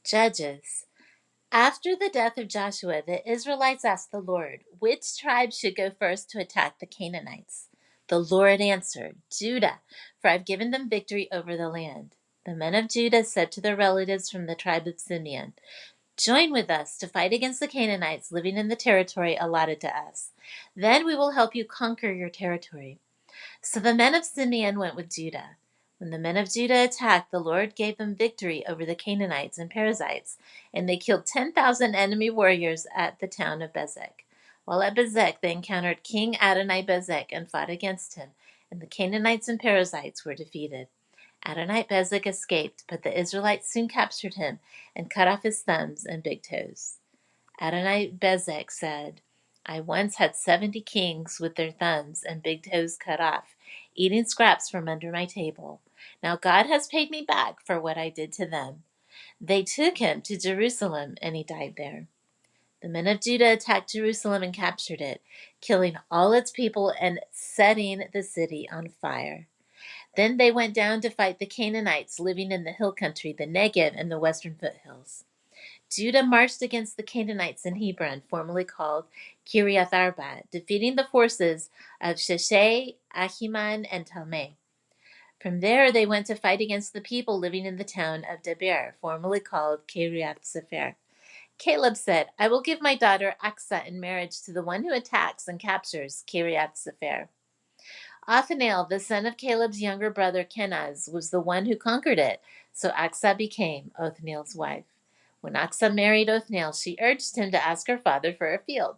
Judges. After the death of Joshua, the Israelites asked the Lord, which tribe should go first to attack the Canaanites? The Lord answered, Judah, for I've given them victory over the land. The men of Judah said to their relatives from the tribe of Simeon, join with us to fight against the Canaanites living in the territory allotted to us. Then we will help you conquer your territory. So the men of Simeon went with Judah. When the men of Judah attacked, the Lord gave them victory over the Canaanites and Perizzites, and they killed 10,000 enemy warriors at the town of Bezek. While at Bezek, they encountered King Adoni-Bezek and fought against him, and the Canaanites and Perizzites were defeated. Adoni-Bezek escaped, but the Israelites soon captured him and cut off his thumbs and big toes. Adoni-Bezek said, I once had 70 kings with their thumbs and big toes cut off, eating scraps from under my table. Now God has paid me back for what I did to them. They took him to Jerusalem, and he died there. The men of Judah attacked Jerusalem and captured it, killing all its people and setting the city on fire. Then they went down to fight the Canaanites living in the hill country, the Negev, and the western foothills. Judah marched against the Canaanites in Hebron, formerly called Kiriath Arba, defeating the forces of Sheshai, Ahiman, and Talmai. From there they went to fight against the people living in the town of Debir, formerly called Kiriath Sefer. Caleb said, I will give my daughter Aksa in marriage to the one who attacks and captures Kiriath Sefer. Othniel, the son of Caleb's younger brother Kenaz, was the one who conquered it, so Aksa became Othniel's wife. When Aksa married Othniel, she urged him to ask her father for a field.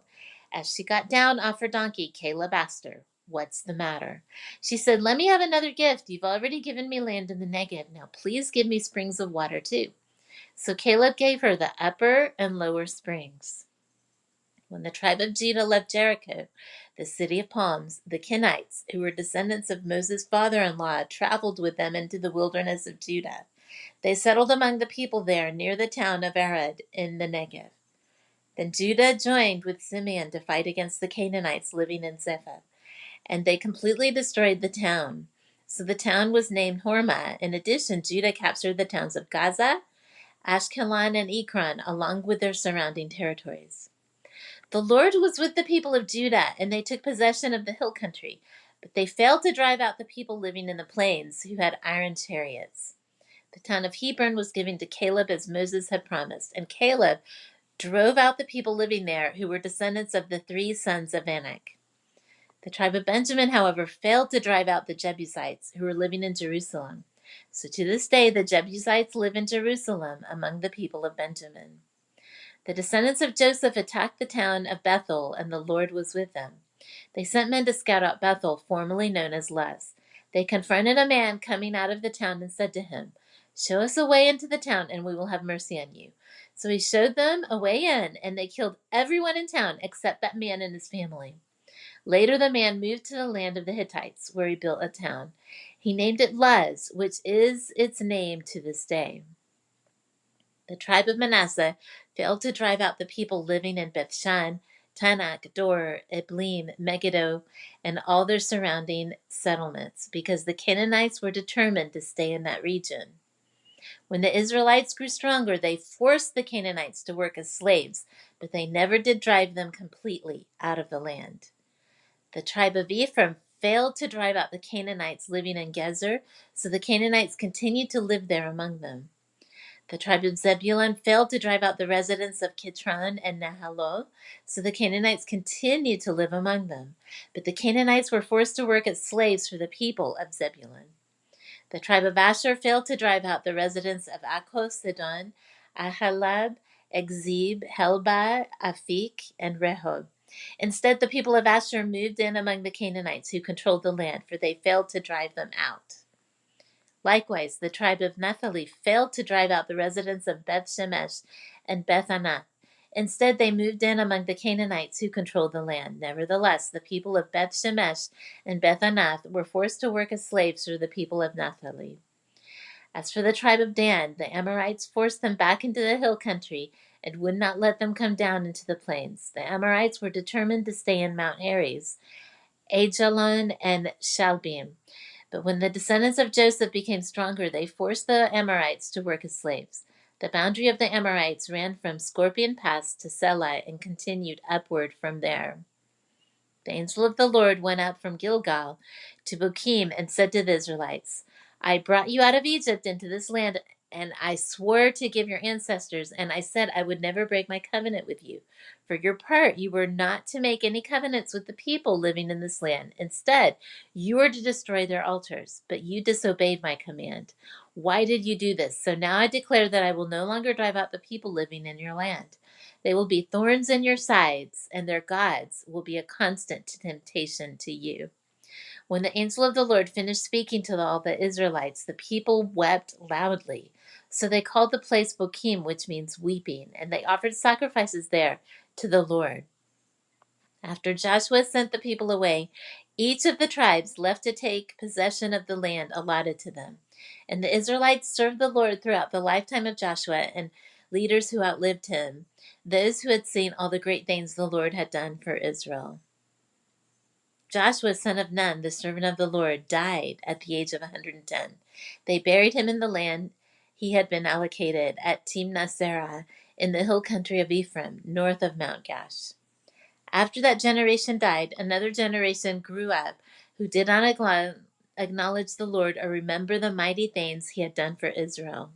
As she got down off her donkey, Caleb asked her, What's the matter? She said, Let me have another gift. You've already given me land in the Negev. Now please give me springs of water too. So Caleb gave her the upper and lower springs. When the tribe of Judah left Jericho, the city of palms, the Kenites, who were descendants of Moses' father-in-law, traveled with them into the wilderness of Judah. They settled among the people there near the town of Arad in the Negev. Then Judah joined with Simeon to fight against the Canaanites living in Zephath, and they completely destroyed the town. So the town was named Hormah. In addition, Judah captured the towns of Gaza, Ashkelon, and Ekron, along with their surrounding territories. The Lord was with the people of Judah, and they took possession of the hill country, but they failed to drive out the people living in the plains who had iron chariots. The town of Hebron was given to Caleb as Moses had promised, and Caleb drove out the people living there who were descendants of the 3 sons of Anak. The tribe of Benjamin, however, failed to drive out the Jebusites who were living in Jerusalem. So to this day, the Jebusites live in Jerusalem among the people of Benjamin. The descendants of Joseph attacked the town of Bethel, and the Lord was with them. They sent men to scout out Bethel, formerly known as Luz. They confronted a man coming out of the town and said to him, Show us a way into the town, and we will have mercy on you. So he showed them a way in, and they killed everyone in town except that man and his family. Later the man moved to the land of the Hittites, where he built a town. He named it Luz, which is its name to this day. The tribe of Manasseh failed to drive out the people living in Bethshan, Tanakh, Dor, Eblim, Megiddo, and all their surrounding settlements, because the Canaanites were determined to stay in that region. When the Israelites grew stronger, they forced the Canaanites to work as slaves, but they never did drive them completely out of the land. The tribe of Ephraim failed to drive out the Canaanites living in Gezer, so the Canaanites continued to live there among them. The tribe of Zebulun failed to drive out the residents of Kitron and Nahalol, so the Canaanites continued to live among them. But the Canaanites were forced to work as slaves for the people of Zebulun. The tribe of Asher failed to drive out the residents of Akko, Sidon, Ahalab, Ekzib, Helba, Afik, and Rehob. Instead, the people of Asher moved in among the Canaanites who controlled the land, for they failed to drive them out. Likewise, the tribe of Naphtali failed to drive out the residents of Beth-Shemesh and Beth-Anath. Instead, they moved in among the Canaanites who controlled the land. Nevertheless, the people of Beth-Shemesh and Beth-Anath were forced to work as slaves for the people of Naphtali. As for the tribe of Dan, the Amorites forced them back into the hill country and would not let them come down into the plains. The Amorites were determined to stay in Mount Heres, Ajalon, and Shalbim. But when the descendants of Joseph became stronger, they forced the Amorites to work as slaves. The boundary of the Amorites ran from Scorpion Pass to Selah and continued upward from there. The angel of the Lord went up from Gilgal to Bochim and said to the Israelites, I brought you out of Egypt into this land, and I swore to give your ancestors, and I said I would never break my covenant with you. For your part, you were not to make any covenants with the people living in this land. Instead, you were to destroy their altars, but you disobeyed my command. Why did you do this? So now I declare that I will no longer drive out the people living in your land. They will be thorns in your sides, and their gods will be a constant temptation to you. When the angel of the Lord finished speaking to all the Israelites, the people wept loudly. So they called the place Bochim, which means weeping, and they offered sacrifices there to the Lord. After Joshua sent the people away, each of the tribes left to take possession of the land allotted to them. And the Israelites served the Lord throughout the lifetime of Joshua and leaders who outlived him, those who had seen all the great things the Lord had done for Israel. Joshua, son of Nun, the servant of the Lord, died at the age of 110. They buried him in the land he had been allocated at Timnath-serah in the hill country of Ephraim, north of Mount Gaash. After that generation died, another generation grew up who did not acknowledge the Lord or remember the mighty things he had done for Israel.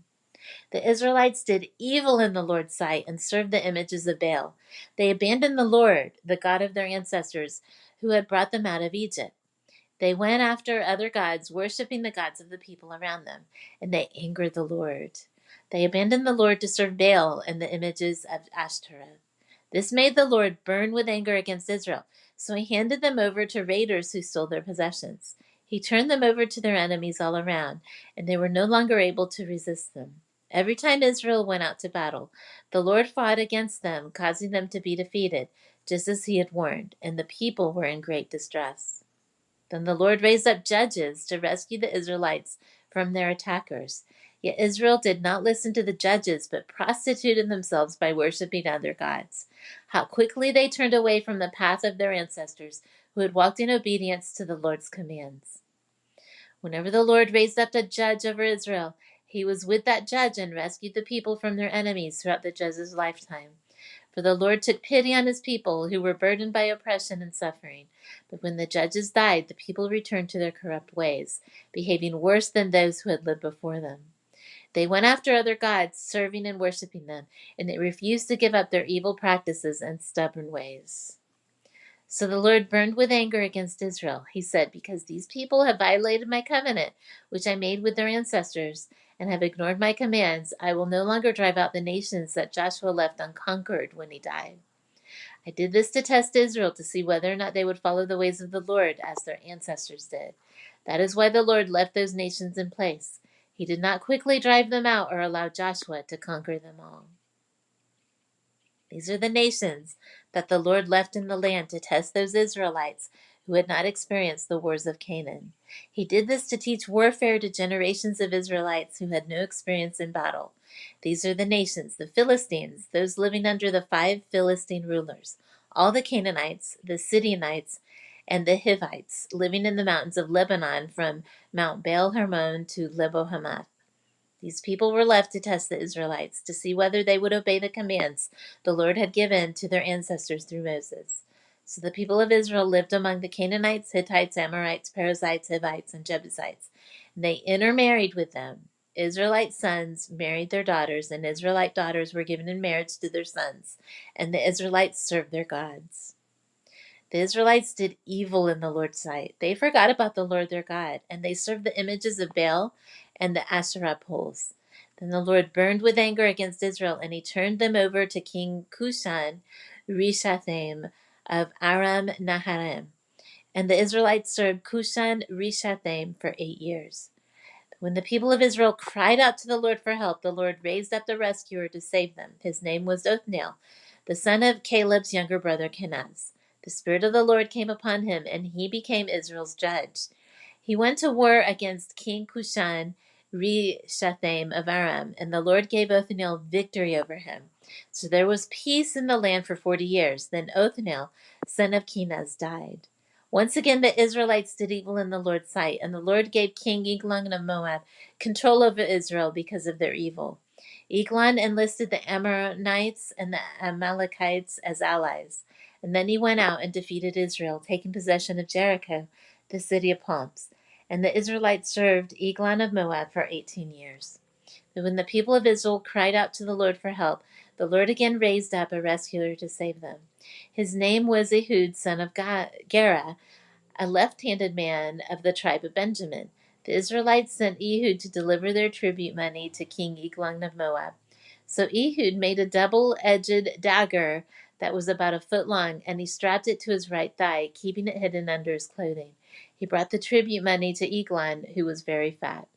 The Israelites did evil in the Lord's sight and served the images of Baal. They abandoned the Lord, the God of their ancestors, who had brought them out of Egypt. They went after other gods, worshiping the gods of the people around them, and they angered the Lord. They abandoned the Lord to serve Baal and the images of Ashtoreth. This made the Lord burn with anger against Israel, so he handed them over to raiders who stole their possessions. He turned them over to their enemies all around, and they were no longer able to resist them. Every time Israel went out to battle, the Lord fought against them, causing them to be defeated, just as he had warned, and the people were in great distress. Then the Lord raised up judges to rescue the Israelites from their attackers. Yet Israel did not listen to the judges, but prostituted themselves by worshiping other gods. How quickly they turned away from the path of their ancestors, who had walked in obedience to the Lord's commands. Whenever the Lord raised up a judge over Israel, he was with that judge and rescued the people from their enemies throughout the judge's lifetime. For the Lord took pity on his people who were burdened by oppression and suffering. But when the judges died, the people returned to their corrupt ways, behaving worse than those who had lived before them. They went after other gods, serving and worshiping them, and they refused to give up their evil practices and stubborn ways. So the Lord burned with anger against Israel. He said, because these people have violated my covenant, which I made with their ancestors, and have ignored my commands, I will no longer drive out the nations that Joshua left unconquered when he died. I did this to test Israel to see whether or not they would follow the ways of the Lord as their ancestors did. That is why the Lord left those nations in place. He did not quickly drive them out or allow Joshua to conquer them all. These are the nations that the Lord left in the land to test those Israelites who had not experienced the wars of Canaan. He did this to teach warfare to generations of Israelites who had no experience in battle. These are the nations, the Philistines, those living under the 5 Philistine rulers, all the Canaanites, the Sidonians, and the Hivites, living in the mountains of Lebanon from Mount Baal-hermon to Lebo-hamath. These people were left to test the Israelites, to see whether they would obey the commands the Lord had given to their ancestors through Moses. So the people of Israel lived among the Canaanites, Hittites, Amorites, Perizzites, Hivites, and Jebusites. And they intermarried with them. Israelite sons married their daughters, and Israelite daughters were given in marriage to their sons, and the Israelites served their gods. The Israelites did evil in the Lord's sight. They forgot about the Lord their God, and they served the images of Baal and the Asherah poles. Then the Lord burned with anger against Israel, and he turned them over to King Cushan Rishathaim of Aram Naharaim. And the Israelites served Cushan Rishathaim for 8 years. When the people of Israel cried out to the Lord for help, the Lord raised up the rescuer to save them. His name was Othniel, the son of Caleb's younger brother Kenaz. The Spirit of the Lord came upon him, and he became Israel's judge. He went to war against King Cushan Rishathaim of Aram, and the Lord gave Othniel victory over him. So there was peace in the land for 40 years. Then Othniel, son of Kenaz, died. Once again, the Israelites did evil in the Lord's sight, and the Lord gave King Eglon of Moab control over Israel because of their evil. Eglon enlisted the Ammonites and the Amalekites as allies, and then he went out and defeated Israel, taking possession of Jericho, the city of palms. And the Israelites served Eglon of Moab for 18 years. But when the people of Israel cried out to the Lord for help, the Lord again raised up a rescuer to save them. His name was Ehud, son of Gera, a left-handed man of the tribe of Benjamin. The Israelites sent Ehud to deliver their tribute money to King Eglon of Moab. So Ehud made a double-edged dagger that was about a foot long, and he strapped it to his right thigh, keeping it hidden under his clothing. He brought the tribute money to Eglon, who was very fat.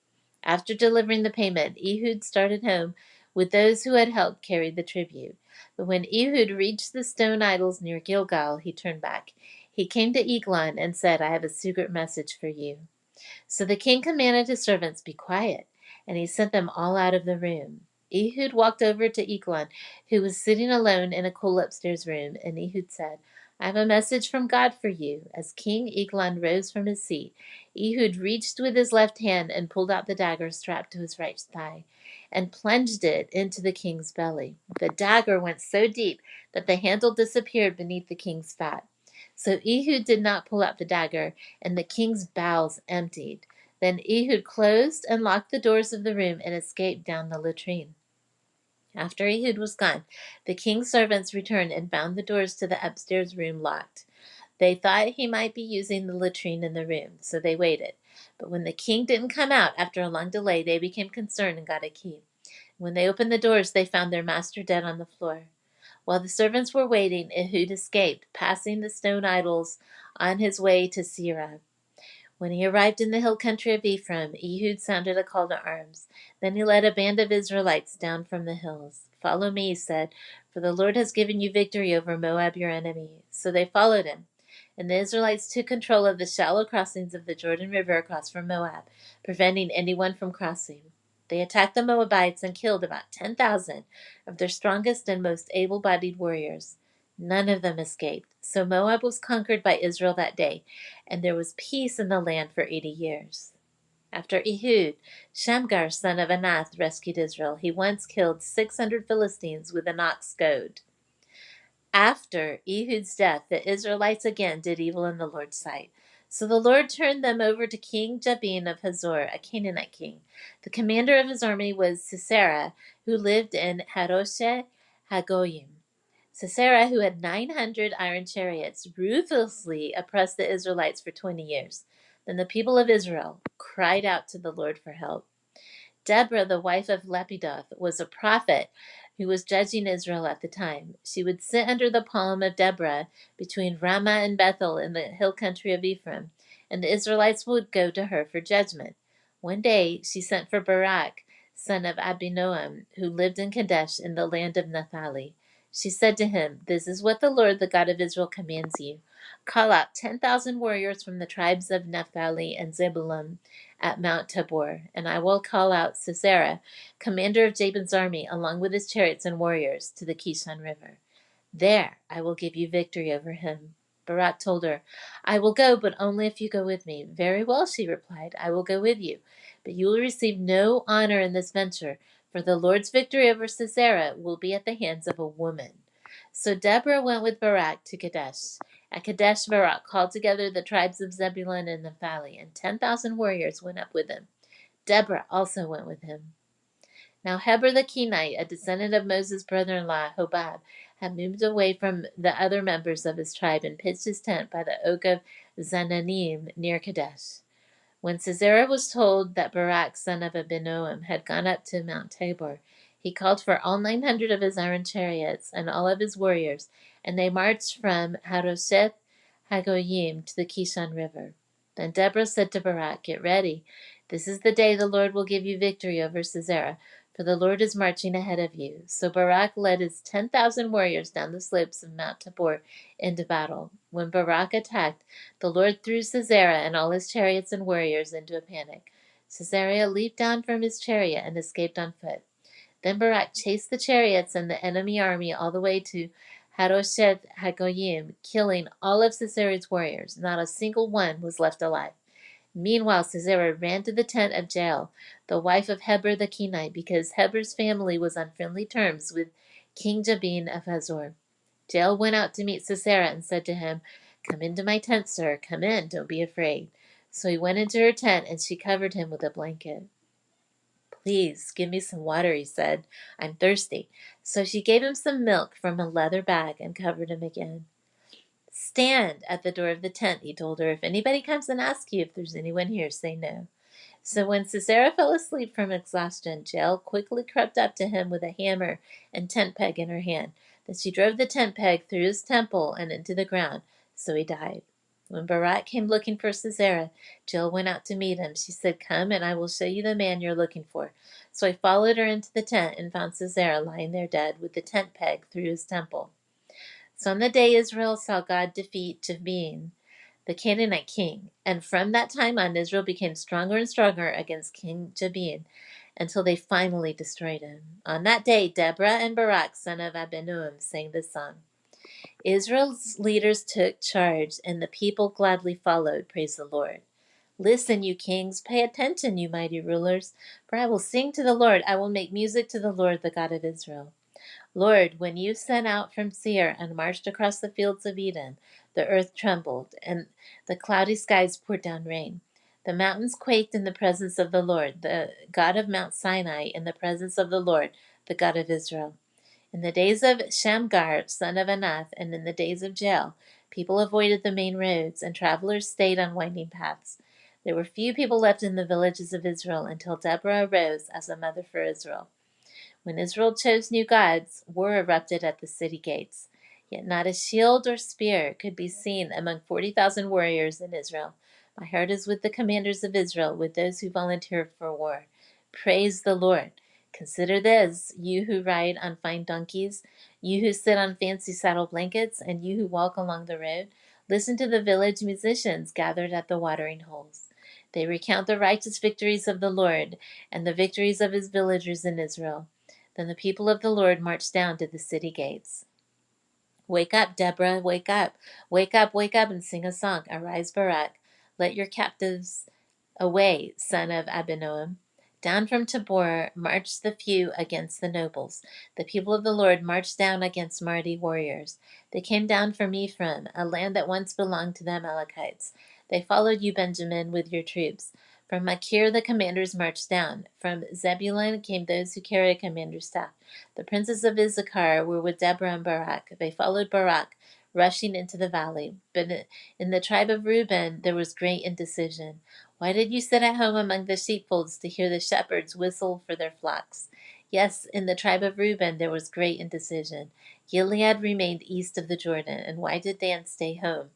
After delivering the payment, Ehud started home with those who had helped carry the tribute. But when Ehud reached the stone idols near Gilgal, he turned back. He came to Eglon and said, I have a secret message for you. So the king commanded his servants, be quiet, and he sent them all out of the room. Ehud walked over to Eglon, who was sitting alone in a cool upstairs room, and Ehud said, I have a message from God for you. As King Eglon rose from his seat, Ehud reached with his left hand and pulled out the dagger strapped to his right thigh and plunged it into the king's belly. The dagger went so deep that the handle disappeared beneath the king's fat. So Ehud did not pull out the dagger, and the king's bowels emptied. Then Ehud closed and locked the doors of the room and escaped down the latrine. After Ehud was gone, the king's servants returned and found the doors to the upstairs room locked. They thought he might be using the latrine in the room, so they waited. But when the king didn't come out after a long delay, they became concerned and got a key. When they opened the doors, they found their master dead on the floor. While the servants were waiting, Ehud escaped, passing the stone idols on his way to Seirah. When he arrived in the hill country of Ephraim, Ehud sounded a call to arms. Then he led a band of Israelites down from the hills. Follow me, he said, for the Lord has given you victory over Moab, your enemy. So they followed him. And the Israelites took control of the shallow crossings of the Jordan River across from Moab, preventing anyone from crossing. They attacked the Moabites and killed about 10,000 of their strongest and most able-bodied warriors. None of them escaped. So Moab was conquered by Israel that day, and there was peace in the land for 80 years. After Ehud, Shamgar, son of Anath, rescued Israel. He once killed 600 Philistines with an ox goad. After Ehud's death, the Israelites again did evil in the Lord's sight. So the Lord turned them over to King Jabin of Hazor, a Canaanite king. The commander of his army was Sisera, who lived in Harosheth Hagoyim. Sisera, who had 900 iron chariots, ruthlessly oppressed the Israelites for 20 years. Then the people of Israel cried out to the Lord for help. Deborah, the wife of Lapidoth, was a prophet who was judging Israel at the time. She would sit under the palm of Deborah between Ramah and Bethel in the hill country of Ephraim, and the Israelites would go to her for judgment. One day she sent for Barak, son of Abinoam, who lived in Kadesh in the land of Naphtali. She said to him, This is what the Lord, the God of Israel, commands you. Call out 10,000 warriors from the tribes of Naphtali and Zebulun at Mount Tabor, and I will call out Sisera, commander of Jabin's army, along with his chariots and warriors, to the Kishon River. There I will give you victory over him. Barak told her, I will go, but only if you go with me. Very well, she replied, I will go with you, but you will receive no honor in this venture, for the Lord's victory over Sisera will be at the hands of a woman. So Deborah went with Barak to Kadesh. At Kadesh, Barak called together the tribes of Zebulun and Naphtali, and 10,000 warriors went up with him. Deborah also went with him. Now Heber the Kenite, a descendant of Moses' brother-in-law Hobab, had moved away from the other members of his tribe and pitched his tent by the oak of Zananim near Kadesh. When Sisera was told that Barak, son of Abinoam, had gone up to Mount Tabor, he called for all 900 of his iron chariots and all of his warriors, and they marched from Harosheth Hagoyim to the Kishon River. Then Deborah said to Barak, Get ready. This is the day the Lord will give you victory over Sisera, for the Lord is marching ahead of you. So Barak led his 10,000 warriors down the slopes of Mount Tabor into battle. When Barak attacked, the Lord threw Sisera and all his chariots and warriors into a panic. Sisera leaped down from his chariot and escaped on foot. Then Barak chased the chariots and the enemy army all the way to Harosheth Hagoyim, killing all of Sisera's warriors. Not a single one was left alive. Meanwhile, Sisera ran to the tent of Jael, the wife of Heber the Kenite, because Heber's family was on friendly terms with King Jabin of Hazor. Jael went out to meet Sisera and said to him, "Come into my tent, sir. Come in. Don't be afraid." So he went into her tent, and she covered him with a blanket. "Please, give me some water," he said. "I'm thirsty." So she gave him some milk from a leather bag and covered him again. "Stand at the door of the tent," he told her. "If anybody comes and asks you if there's anyone here, say no." So when Sisera fell asleep from exhaustion, Jael quickly crept up to him with a hammer and tent peg in her hand. Then she drove the tent peg through his temple and into the ground, so he died. When Barak came looking for Sisera, Jael went out to meet him. She said, "Come, and I will show you the man you're looking for." So I followed her into the tent and found Sisera lying there dead with the tent peg through his temple. So on the day Israel saw God defeat Jabin, the Canaanite king, and from that time on Israel became stronger and stronger against King Jabin until they finally destroyed him. On that day, Deborah and Barak, son of Abinoam, sang this song. Israel's leaders took charge, and the people gladly followed. Praise the Lord. Listen, you kings, pay attention, you mighty rulers, for I will sing to the Lord. I will make music to the Lord, the God of Israel. Lord, when you sent out from Seir and marched across the fields of Edom, the earth trembled, and the cloudy skies poured down rain. The mountains quaked in the presence of the Lord, the God of Mount Sinai, in the presence of the Lord, the God of Israel. In the days of Shamgar, son of Anath, and in the days of Jael, people avoided the main roads, and travelers stayed on winding paths. There were few people left in the villages of Israel until Deborah arose as a mother for Israel. When Israel chose new gods, war erupted at the city gates. Yet not a shield or spear could be seen among 40,000 warriors in Israel. My heart is with the commanders of Israel, with those who volunteer for war. Praise the Lord. Consider this, you who ride on fine donkeys, you who sit on fancy saddle blankets, and you who walk along the road. Listen to the village musicians gathered at the watering holes. They recount the righteous victories of the Lord and the victories of his villagers in Israel. Then the people of the Lord marched down to the city gates. Wake up, Deborah, wake up. Wake up, and sing a song. Arise, Barak. Let your captives away, son of Abinoam. Down from Tabor marched the few against the nobles. The people of the Lord marched down against mighty warriors. They came down from Ephraim, a land that once belonged to the Amalekites. They followed you, Benjamin, with your troops. From Machir the commanders marched down. From Zebulun came those who carry a commander's staff. The princes of Issachar were with Deborah and Barak. They followed Barak, rushing into the valley. But in the tribe of Reuben there was great indecision. Why did you sit at home among the sheepfolds to hear the shepherds whistle for their flocks? Yes, in the tribe of Reuben there was great indecision. Gilead remained east of the Jordan, and why did Dan stay home?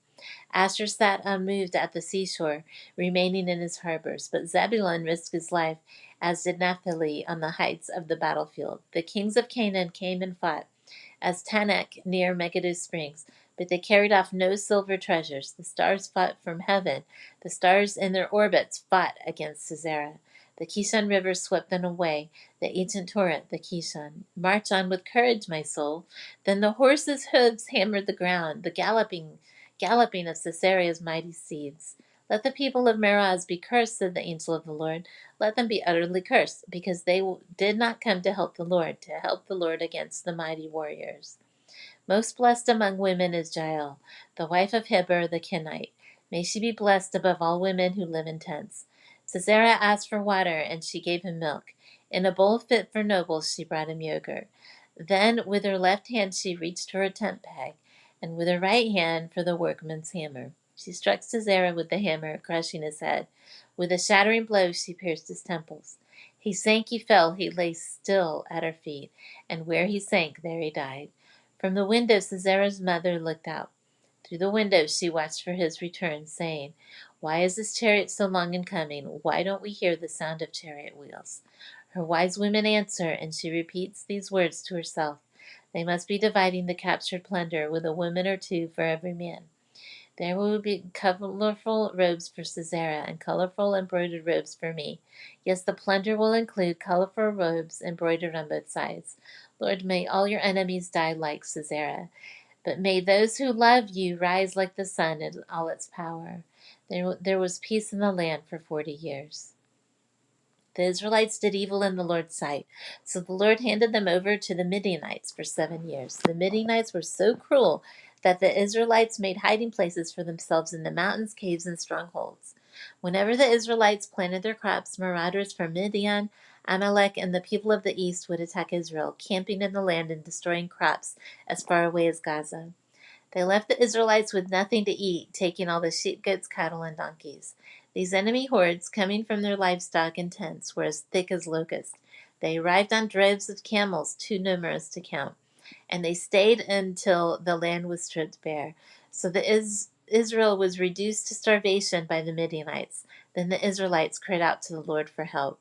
Asher sat unmoved at the seashore, remaining in his harbors, but Zebulun risked his life, as did Naphtali on the heights of the battlefield. The kings of Canaan came and fought, as Tanakh near Megiddo Springs, but they carried off no silver treasures. The stars fought from heaven. The stars in their orbits fought against Sisera. The Kishon River swept them away, the ancient torrent, the Kishon. March on with courage, my soul. Then the horses' hooves hammered the ground, the galloping of Sisera's mighty steeds. Let the people of Meroz be cursed, said the angel of the Lord. Let them be utterly cursed, because they did not come to help the Lord against the mighty warriors. Most blessed among women is Jael, the wife of Heber the Kenite. May she be blessed above all women who live in tents. Sisera asked for water, and she gave him milk. In a bowl fit for nobles, she brought him yogurt. Then with her left hand she reached for a tent peg, and with her right hand for the workman's hammer. She struck Sisera with the hammer, crushing his head. With a shattering blow she pierced his temples. He sank, he fell, he lay still at her feet, and where he sank, there he died. From the window Sisera's mother looked out. Through the window she watched for his return, saying, "Why is this chariot so long in coming? Why don't we hear the sound of chariot wheels?" Her wise women answer, and she repeats these words to herself. They must be dividing the captured plunder with a woman or two for every man. There will be colorful robes for Sisera and colorful embroidered robes for me. Yes, the plunder will include colorful robes embroidered on both sides. Lord, may all your enemies die like Sisera. But may those who love you rise like the sun in all its power. There was peace in the land for 40 years. The Israelites did evil in the Lord's sight, so the Lord handed them over to the Midianites for 7 years. The Midianites were so cruel that the Israelites made hiding places for themselves in the mountains, caves, and strongholds. Whenever the Israelites planted their crops, marauders from Midian, Amalek, and the people of the east would attack Israel, camping in the land and destroying crops as far away as Gaza. They left the Israelites with nothing to eat, taking all the sheep, goats, cattle, and donkeys. These enemy hordes, coming from their livestock and tents, were as thick as locusts. They arrived on droves of camels, too numerous to count, and they stayed until the land was stripped bare. So Israel was reduced to starvation by the Midianites. Then the Israelites cried out to the Lord for help.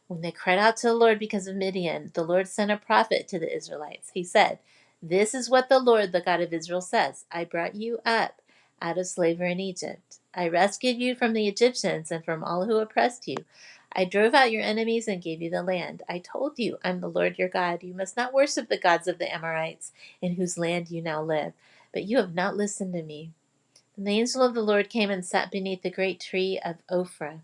When they cried out to the Lord because of Midian, the Lord sent a prophet to the Israelites. He said, "This is what the Lord, the God of Israel, says. I brought you up out of slavery in Egypt. I rescued you from the Egyptians and from all who oppressed you. I drove out your enemies and gave you the land. I told you, I'm the Lord your God. You must not worship the gods of the Amorites, in whose land you now live. But you have not listened to me." And the angel of the Lord came and sat beneath the great tree of Ophrah,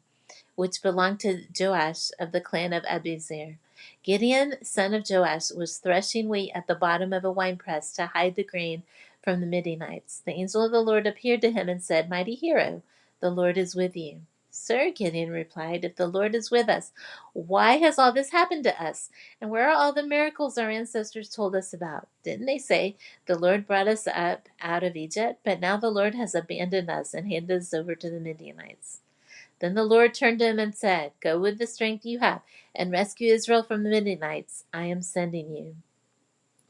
which belonged to Joash of the clan of Abiezer. Gideon, son of Joash, was threshing wheat at the bottom of a winepress to hide the grain from the Midianites. The angel of the Lord appeared to him and said, "Mighty hero, the Lord is with you." "Sir," Gideon replied, "if the Lord is with us, why has all this happened to us? And where are all the miracles our ancestors told us about? Didn't they say, 'The Lord brought us up out of Egypt'? But now the Lord has abandoned us and handed us over to the Midianites." Then the Lord turned to him and said, "Go with the strength you have and rescue Israel from the Midianites. I am sending you."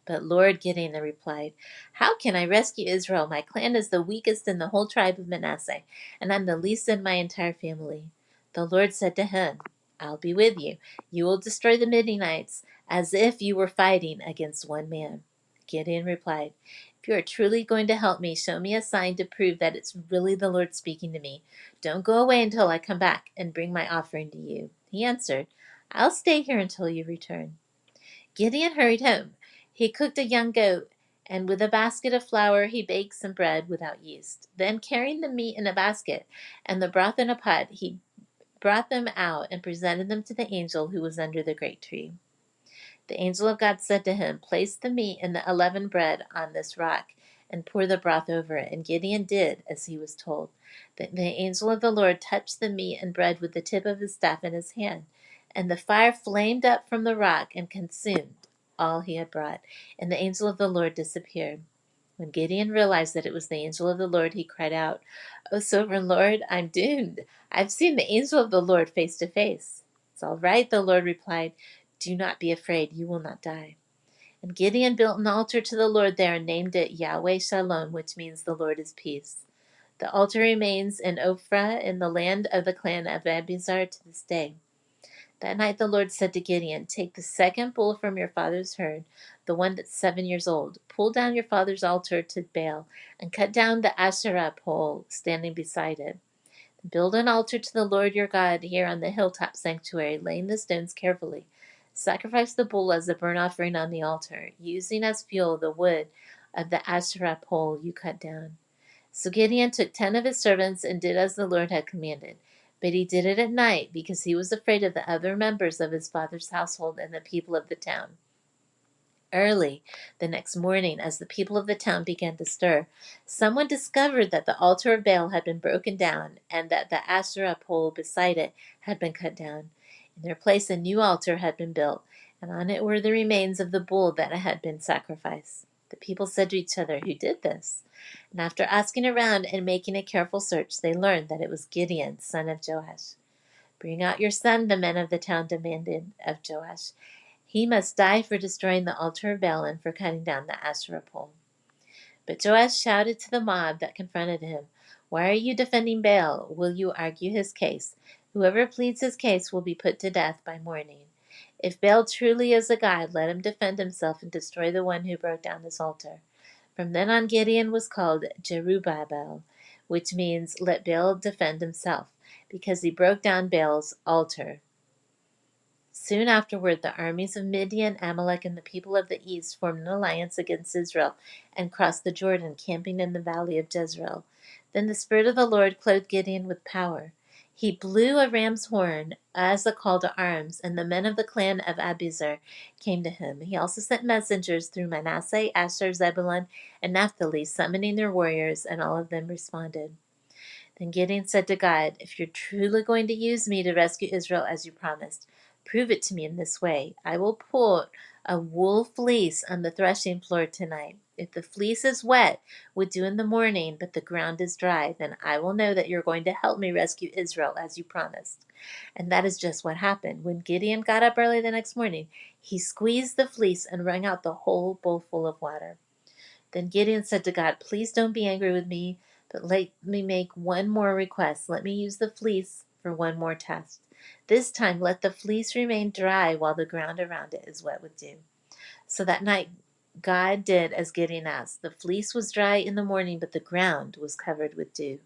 "But Lord," Gideon replied, "how can I rescue Israel? My clan is the weakest in the whole tribe of Manasseh, and I'm the least in my entire family." The Lord said to him, "I'll be with you. You will destroy the Midianites as if you were fighting against one man." Gideon replied, "If you are truly going to help me, show me a sign to prove that it's really the Lord speaking to me. Don't go away until I come back and bring my offering to you." He answered, "I'll stay here until you return." Gideon hurried home. He cooked a young goat, and with a basket of flour he baked some bread without yeast. Then, carrying the meat in a basket and the broth in a pot, he brought them out and presented them to the angel who was under the great tree. The angel of God said to him, "Place the meat and the unleavened bread on this rock and pour the broth over it." And Gideon did as he was told. The angel of the Lord touched the meat and bread with the tip of his staff in his hand, and the fire flamed up from the rock and consumed all he had brought, and the angel of the Lord disappeared. When Gideon realized that it was the angel of the Lord, he cried out, "Oh, sovereign Lord, I'm doomed. I've seen the angel of the Lord face to face." "It's all right," the Lord replied. "Do not be afraid. You will not die." And Gideon built an altar to the Lord there and named it Yahweh Shalom, which means the Lord is peace. The altar remains in Ophrah in the land of the clan of Abiezer to this day. That night the Lord said to Gideon, "Take the second bull from your father's herd, the one that's 7 years old. Pull down your father's altar to Baal and cut down the Asherah pole standing beside it. Build an altar to the Lord your God here on the hilltop sanctuary, laying the stones carefully. Sacrifice the bull as a burnt offering on the altar, using as fuel the wood of the Asherah pole you cut down." So Gideon took 10 of his servants and did as the Lord had commanded. But he did it at night because he was afraid of the other members of his father's household and the people of the town. Early the next morning, as the people of the town began to stir, someone discovered that the altar of Baal had been broken down and that the Asherah pole beside it had been cut down. In their place, a new altar had been built, and on it were the remains of the bull that had been sacrificed. The people said to each other, "Who did this?" And after asking around and making a careful search, they learned that it was Gideon, son of Joash. "Bring out your son," the men of the town demanded of Joash. "He must die for destroying the altar of Baal and for cutting down the Asherah pole." But Joash shouted to the mob that confronted him, "Why are you defending Baal? Will you argue his case? Whoever pleads his case will be put to death by morning. If Baal truly is a god, let him defend himself and destroy the one who broke down his altar." From then on, Gideon was called Jerubbaal, which means "let Baal defend himself," because he broke down Baal's altar. Soon afterward, the armies of Midian, Amalek, and the people of the east formed an alliance against Israel and crossed the Jordan, camping in the valley of Jezreel. Then the Spirit of the Lord clothed Gideon with power. He blew a ram's horn as a call to arms, and the men of the clan of Abiezer came to him. He also sent messengers through Manasseh, Asher, Zebulun, and Naphtali, summoning their warriors, and all of them responded. Then Gideon said to God, "If you're truly going to use me to rescue Israel as you promised, prove it to me in this way. I will put a wool fleece on the threshing floor tonight. If the fleece is wet with dew in the morning, but the ground is dry, then I will know that you're going to help me rescue Israel as you promised." And that is just what happened. When Gideon got up early the next morning, he squeezed the fleece and wrung out the whole bowl full of water. Then Gideon said to God, "Please don't be angry with me, but let me make one more request. Let me use the fleece for one more test. This time let the fleece remain dry while the ground around it is wet with dew." So that night God did as Gideon asked. The fleece was dry in the morning, but the ground was covered with dew.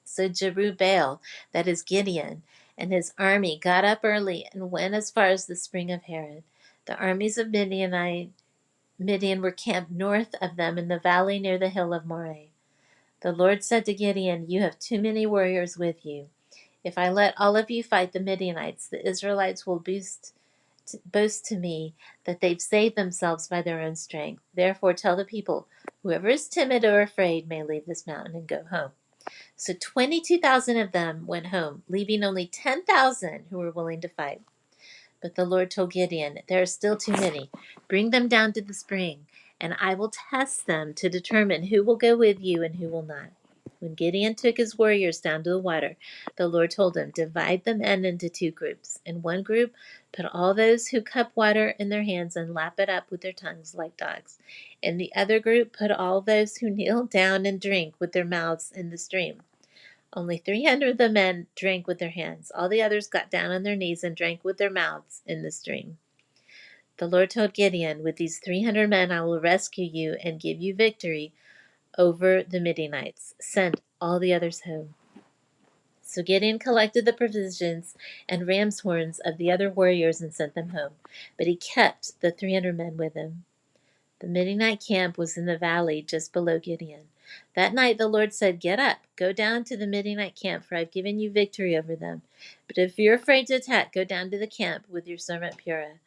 So Jerubbaal, that is Gideon, and his army got up early and went as far as the spring of Harod. The armies of Midian were camped north of them in the valley near the hill of Moreh. The Lord said to Gideon, "You have too many warriors with you. If I let all of you fight the Midianites, the Israelites will boast to me that they've saved themselves by their own strength. Therefore tell the people, whoever is timid or afraid may leave this mountain and go home." So 22,000 of them went home, leaving only 10,000 who were willing to fight. But the Lord told Gideon, "There are still too many. Bring them down to the spring, and I will test them to determine who will go with you and who will not." When Gideon took his warriors down to the water, the Lord told him, "Divide the men into two groups. In one group, put all those who cup water in their hands and lap it up with their tongues like dogs. In the other group, put all those who kneel down and drink with their mouths in the stream." Only 300 of the men drank with their hands. All the others got down on their knees and drank with their mouths in the stream. The Lord told Gideon, "With these 300 men I will rescue you and give you victory over the Midianites. Send all the others home." So Gideon collected the provisions and ram's horns of the other warriors and sent them home. But he kept the 300 men with him. The Midianite camp was in the valley just below Gideon. That night the Lord said, "Get up, go down to the Midianite camp, for I've given you victory over them. But if you're afraid to attack, go down to the camp with your servant Purah.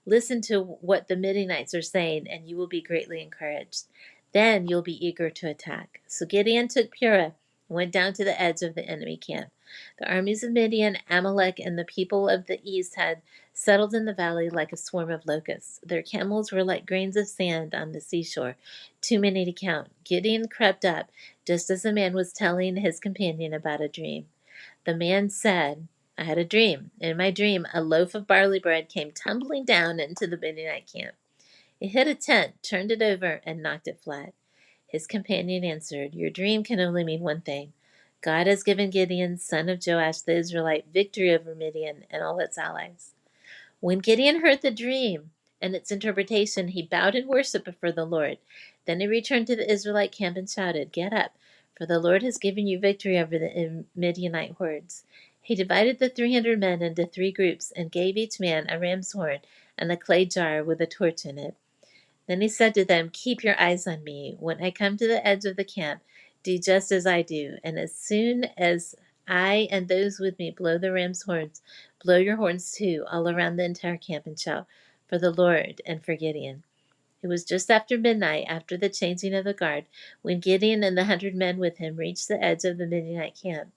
Listen to what the Midianites are saying, and you will be greatly encouraged. Then you'll be eager to attack." So Gideon took Purah and went down to the edge of the enemy camp. The armies of Midian, Amalek, and the people of the east had settled in the valley like a swarm of locusts. Their camels were like grains of sand on the seashore, too many to count. Gideon crept up, just as the man was telling his companion about a dream. The man said, "I had a dream. In my dream, a loaf of barley bread came tumbling down into the Midianite camp. It hit a tent, turned it over, and knocked it flat." His companion answered, "Your dream can only mean one thing. God has given Gideon, son of Joash the Israelite, victory over Midian and all its allies." When Gideon heard the dream and its interpretation, he bowed in worship before the Lord. Then he returned to the Israelite camp and shouted, "Get up, for the Lord has given you victory over the Midianite hordes." He divided the 300 men into 3 groups and gave each man a ram's horn and a clay jar with a torch in it. Then he said to them, "Keep your eyes on me. When I come to the edge of the camp, do just as I do. And as soon as I and those with me blow the ram's horns, blow your horns too, all around the entire camp, and shout for the Lord and for Gideon." It was just after midnight, after the changing of the guard, when Gideon and the 100 men with him reached the edge of the Midianite camp.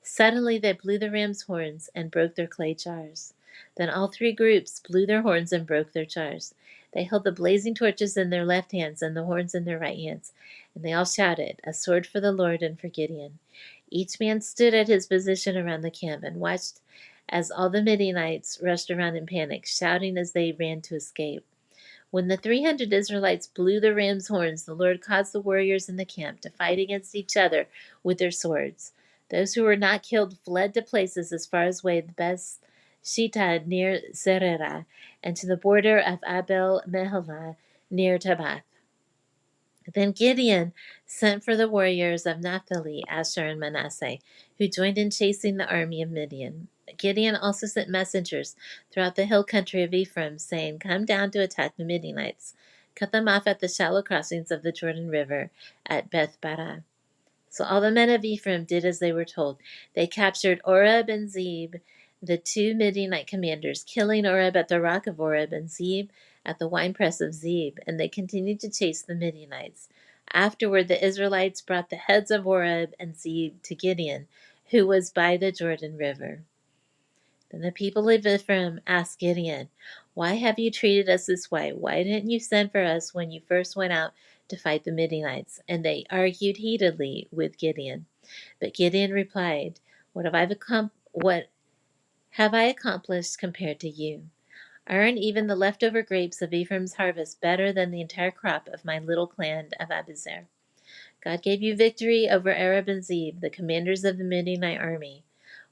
Suddenly they blew the ram's horns and broke their clay jars. Then all 3 groups blew their horns and broke their jars. They held the blazing torches in their left hands and the horns in their right hands, and they all shouted, "A sword for the Lord and for Gideon." Each man stood at his position around the camp and watched as all the Midianites rushed around in panic, shouting as they ran to escape. When the 300 Israelites blew the ram's horns, the Lord caused the warriors in the camp to fight against each other with their swords. Those who were not killed fled to places as far as way the best Shita near Zerera, and to the border of Abel-meholah near Tabath. Then Gideon sent for the warriors of Naphtali, Asher, and Manasseh, who joined in chasing the army of Midian. Gideon also sent messengers throughout the hill country of Ephraim, saying, "Come down to attack the Midianites. Cut them off at the shallow crossings of the Jordan River at Beth-barah." So all the men of Ephraim did as they were told. They captured Oreb and Zeb, the two Midianite commanders, killing Oreb at the rock of Oreb and Zeb at the winepress of Zeb, and they continued to chase the Midianites. Afterward, the Israelites brought the heads of Oreb and Zeb to Gideon, who was by the Jordan River. Then the people of Ephraim asked Gideon, "Why have you treated us this way? Why didn't you send for us when you first went out to fight the Midianites?" And they argued heatedly with Gideon. But Gideon replied, What have I accomplished compared to you? Aren't even the leftover grapes of Ephraim's harvest better than the entire crop of my little clan of Abiezer? God gave you victory over Oreb and Zeb, the commanders of the Midianite army.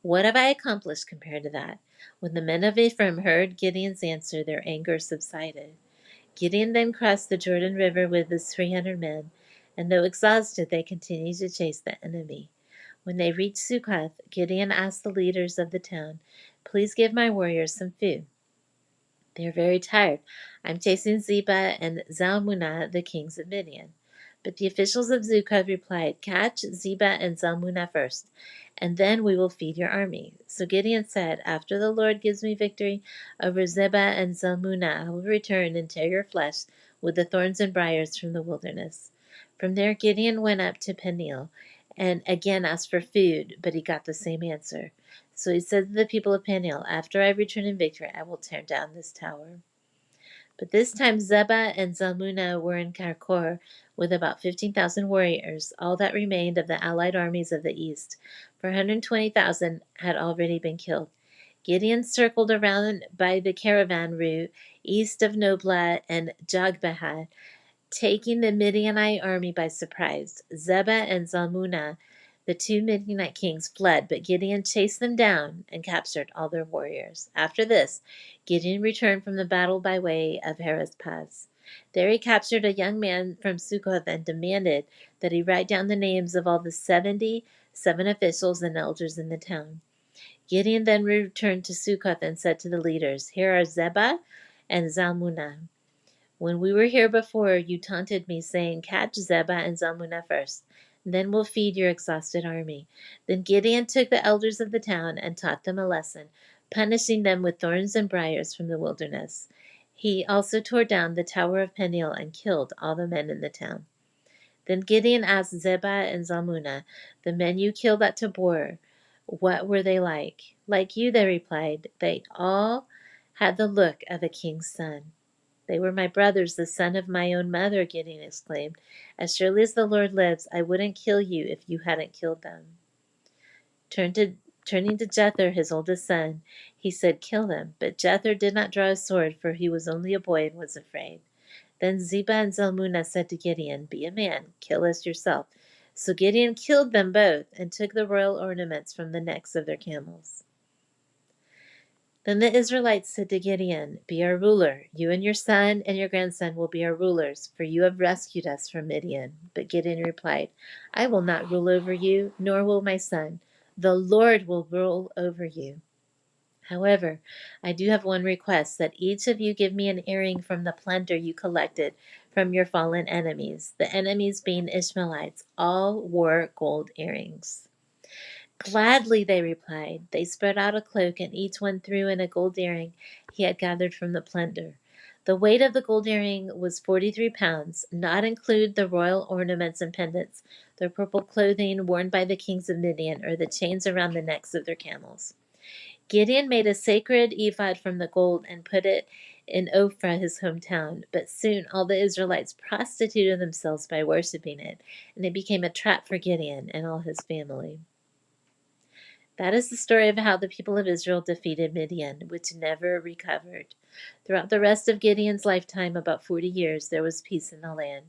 What have I accomplished compared to that?" When the men of Ephraim heard Gideon's answer, their anger subsided. Gideon then crossed the Jordan River with his 300 men, and though exhausted, they continued to chase the enemy. When they reached Succoth, Gideon asked the leaders of the town, "Please give my warriors some food. They are very tired. I'm chasing Zebah and Zalmunna, the kings of Midian." But the officials of Succoth replied, "Catch Zebah and Zalmunna first, and then we will feed your army." So Gideon said, "After the Lord gives me victory over Zebah and Zalmunna, I will return and tear your flesh with the thorns and briars from the wilderness." From there Gideon went up to Peniel and again asked for food, but he got the same answer. So he said to the people of Peniel, "After I return in victory, I will tear down this tower." But this time Zebah and Zalmunna were in Karkor with about 15,000 warriors, all that remained of the allied armies of the east, for 120,000 had already been killed. Gideon circled around by the caravan route east of Noblah and Jogbehah, taking the Midianite army by surprise. Zebah and Zalmunna, the two Midianite kings, fled, but Gideon chased them down and captured all their warriors. After this, Gideon returned from the battle by way of Heres-Paz. There he captured a young man from Succoth and demanded that he write down the names of all the 77 officials and elders in the town. Gideon then returned to Succoth and said to the leaders, "Here are Zebah and Zalmunna. When we were here before, you taunted me, saying, 'Catch Zebah and Zalmunna first, then we'll feed your exhausted army.'" Then Gideon took the elders of the town and taught them a lesson, punishing them with thorns and briars from the wilderness. He also tore down the tower of Peniel and killed all the men in the town. Then Gideon asked Zebah and Zalmunna, "The men you killed at Tabor, what were they like?" "Like you," they replied. "They all had the look of a king's son." "They were my brothers, the son of my own mother," Gideon exclaimed. "As surely as the Lord lives, I wouldn't kill you if you hadn't killed them." Turning to Jether, his oldest son, he said, "Kill them." But Jether did not draw his sword, for he was only a boy and was afraid. Then Zebah and Zalmunna said to Gideon, "Be a man, kill us yourself." So Gideon killed them both and took the royal ornaments from the necks of their camels. Then the Israelites said to Gideon, "Be our ruler. You and your son and your grandson will be our rulers, for you have rescued us from Midian." But Gideon replied, "I will not rule over you, nor will my son. The Lord will rule over you. However, I do have one request, that each of you give me an earring from the plunder you collected from your fallen enemies." The enemies being Ishmaelites, all wore gold earrings. "Gladly," they replied. They spread out a cloak, and each one threw in a gold earring he had gathered from the plunder. The weight of the gold earring was 43 pounds, not include the royal ornaments and pendants, the purple clothing worn by the kings of Midian, or the chains around the necks of their camels. Gideon made a sacred ephod from the gold and put it in Ophrah, his hometown. But soon all the Israelites prostituted themselves by worshiping it, and it became a trap for Gideon and all his family. That is the story of how the people of Israel defeated Midian, which never recovered. Throughout the rest of Gideon's lifetime, about 40 years, there was peace in the land.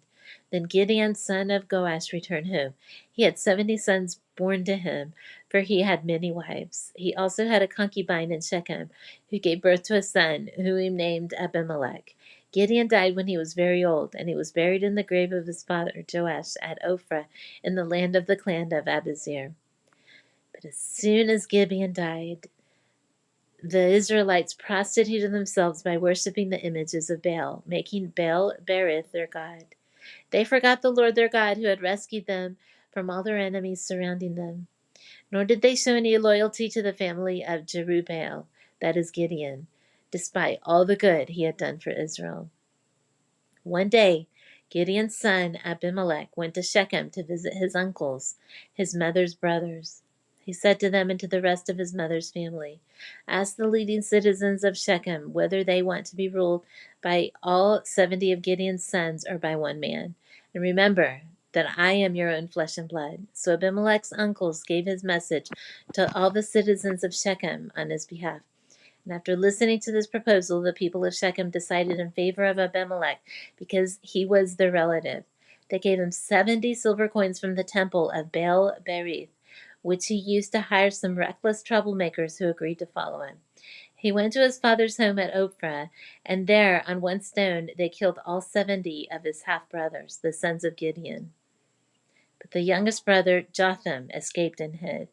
Then Gideon, son of Joash, returned home. He had 70 sons born to him, for he had many wives. He also had a concubine in Shechem, who gave birth to a son, whom he named Abimelech. Gideon died when he was very old, and he was buried in the grave of his father Joash at Ophrah, in the land of the clan of Abiezer. But as soon as Gideon died, the Israelites prostituted themselves by worshiping the images of Baal, making Baal-berith their god. They forgot the Lord their God who had rescued them from all their enemies surrounding them. Nor did they show any loyalty to the family of Jerubbaal, that is Gideon, despite all the good he had done for Israel. One day, Gideon's son Abimelech went to Shechem to visit his uncles, his mother's brothers. He said to them and to the rest of his mother's family, "Ask the leading citizens of Shechem whether they want to be ruled by all 70 of Gideon's sons or by one man. And remember that I am your own flesh and blood." So Abimelech's uncles gave his message to all the citizens of Shechem on his behalf. And after listening to this proposal, the people of Shechem decided in favor of Abimelech because he was their relative. They gave him 70 silver coins from the temple of Baal-berith, which he used to hire some reckless troublemakers who agreed to follow him. He went to his father's home at Ophrah, and there on one stone they killed all 70 of his half-brothers, the sons of Gideon. But the youngest brother, Jotham, escaped and hid.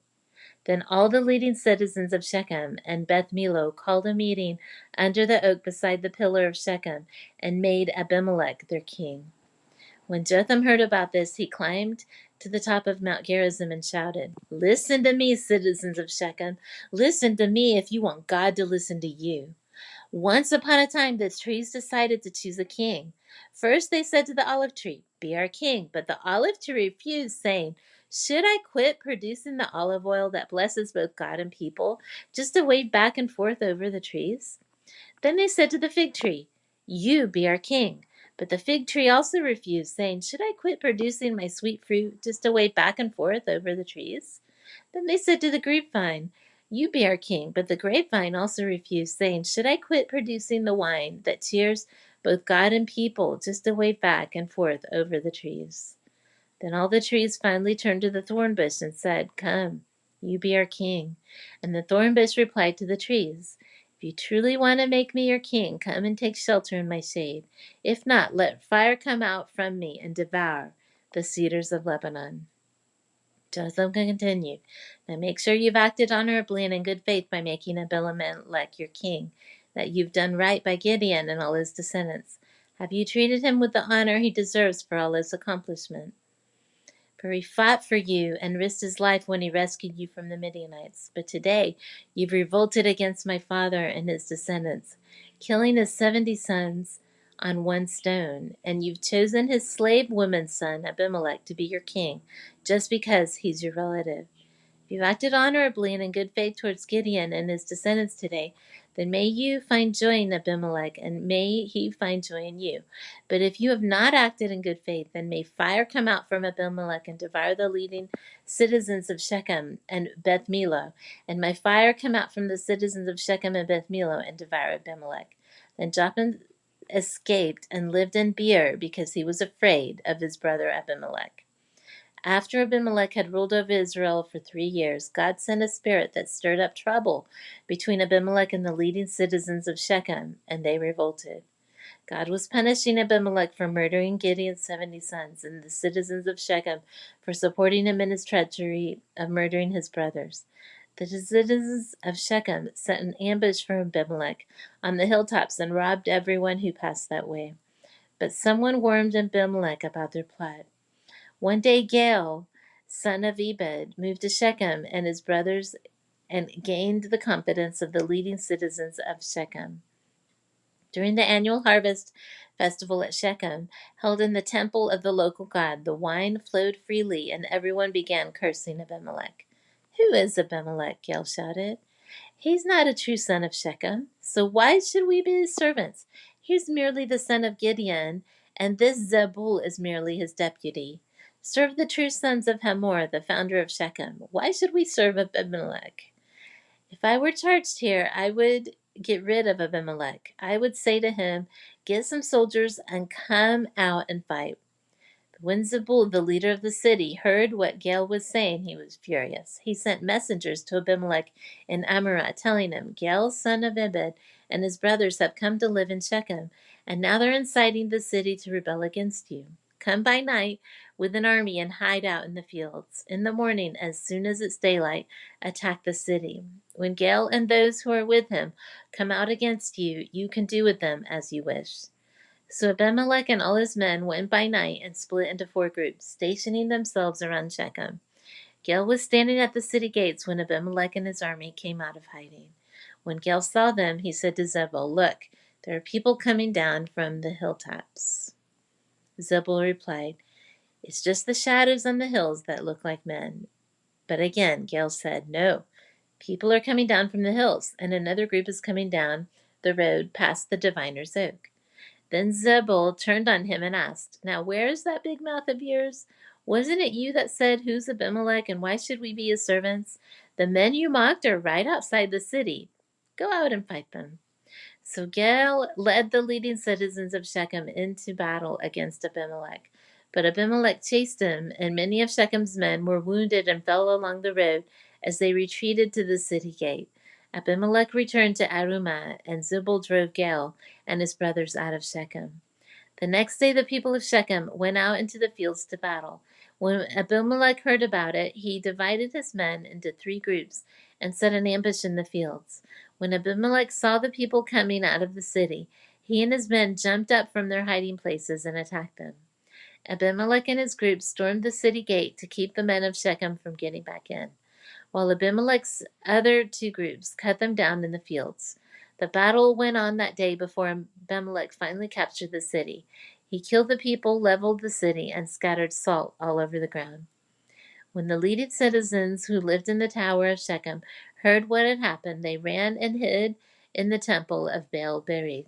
Then all the leading citizens of Shechem and Beth Millo called a meeting under the oak beside the pillar of Shechem and made Abimelech their king. When Jotham heard about this, he climbed to the top of Mount Gerizim and shouted, "Listen to me, citizens of Shechem. Listen to me if you want God to listen to you. Once upon a time, the trees decided to choose a king. First, they said to the olive tree, 'Be our king.' But the olive tree refused, saying, 'Should I quit producing the olive oil that blesses both God and people just to wave back and forth over the trees?' Then they said to the fig tree, 'You be our king.' But the fig tree also refused, saying, 'Should I quit producing my sweet fruit just to wave back and forth over the trees?' Then they said to the grapevine, 'You be our king.' But the grapevine also refused, saying, 'Should I quit producing the wine that cheers both God and people just to wave back and forth over the trees?' Then all the trees finally turned to the thorn bush and said, 'Come, you be our king.' And the thorn bush replied to the trees, 'If you truly want to make me your king, come and take shelter in my shade. If not, let fire come out from me and devour the cedars of Lebanon.'" Jotham continued, "Now make sure you've acted honorably and in good faith by making Abimelech your king, that you've done right by Gideon and all his descendants. Have you treated him with the honor he deserves for all his accomplishment? For he fought for you and risked his life when he rescued you from the Midianites. But today you've revolted against my father and his descendants, killing his 70 sons on one stone, and you've chosen his slave woman's son, Abimelech, to be your king, just because he's your relative. If you've acted honorably and in good faith towards Gideon and his descendants today, then may you find joy in Abimelech, and may he find joy in you. But if you have not acted in good faith, then may fire come out from Abimelech and devour the leading citizens of Shechem and Beth Millo, and may fire come out from the citizens of Shechem and Beth Millo and devour Abimelech." Then Jotham escaped and lived in Beer because he was afraid of his brother Abimelech. After Abimelech had ruled over Israel for 3 years, God sent a spirit that stirred up trouble between Abimelech and the leading citizens of Shechem, and they revolted. God was punishing Abimelech for murdering Gideon's 70 sons, and the citizens of Shechem for supporting him in his treachery of murdering his brothers. The citizens of Shechem set an ambush for Abimelech on the hilltops and robbed everyone who passed that way. But someone warned Abimelech about their plot. One day Gaal, son of Ebed, moved to Shechem and his brothers and gained the confidence of the leading citizens of Shechem. During the annual harvest festival at Shechem, held in the temple of the local god, the wine flowed freely and everyone began cursing Abimelech. "Who is Abimelech?" Gaal shouted. "He's not a true son of Shechem, so why should we be his servants? He's merely the son of Gideon, and this Zebul is merely his deputy. Serve the true sons of Hamor, the founder of Shechem. Why should we serve Abimelech? If I were charged here, I would get rid of Abimelech. I would say to him, 'Get some soldiers and come out and fight.'" But when Zebul, the leader of the city, heard what Gaal was saying, he was furious. He sent messengers to Abimelech in Amorah, telling him, "Gaal, son of Ebed, and his brothers have come to live in Shechem, and now they're inciting the city to rebel against you. Come by night with an army and hide out in the fields. In the morning, as soon as it's daylight, attack the city. When Gael and those who are with him come out against you, you can do with them as you wish." So Abimelech and all his men went by night and split into 4 groups, stationing themselves around Shechem. Gael was standing at the city gates when Abimelech and his army came out of hiding. When Gael saw them, he said to Zebul, "Look, there are people coming down from the hilltops." Zebul replied, "It's just the shadows on the hills that look like men." But again, Gael said, "No, people are coming down from the hills, and another group is coming down the road past the diviner's oak." Then Zebul turned on him and asked, "Now where is that big mouth of yours? Wasn't it you that said, 'Who's Abimelech, and why should we be his servants?' The men you mocked are right outside the city. Go out and fight them." So Gael led the leading citizens of Shechem into battle against Abimelech. But Abimelech chased him, and many of Shechem's men were wounded and fell along the road as they retreated to the city gate. Abimelech returned to Arumah, and Zebul drove Gael and his brothers out of Shechem. The next day the people of Shechem went out into the fields to battle. When Abimelech heard about it, he divided his men into 3 groups and set an ambush in the fields. When Abimelech saw the people coming out of the city, he and his men jumped up from their hiding places and attacked them. Abimelech and his group stormed the city gate to keep the men of Shechem from getting back in, while Abimelech's other 2 groups cut them down in the fields. The battle went on that day before Abimelech finally captured the city. He killed the people, leveled the city, and scattered salt all over the ground. When the leading citizens who lived in the tower of Shechem heard what had happened, they ran and hid in the temple of Baal-berith.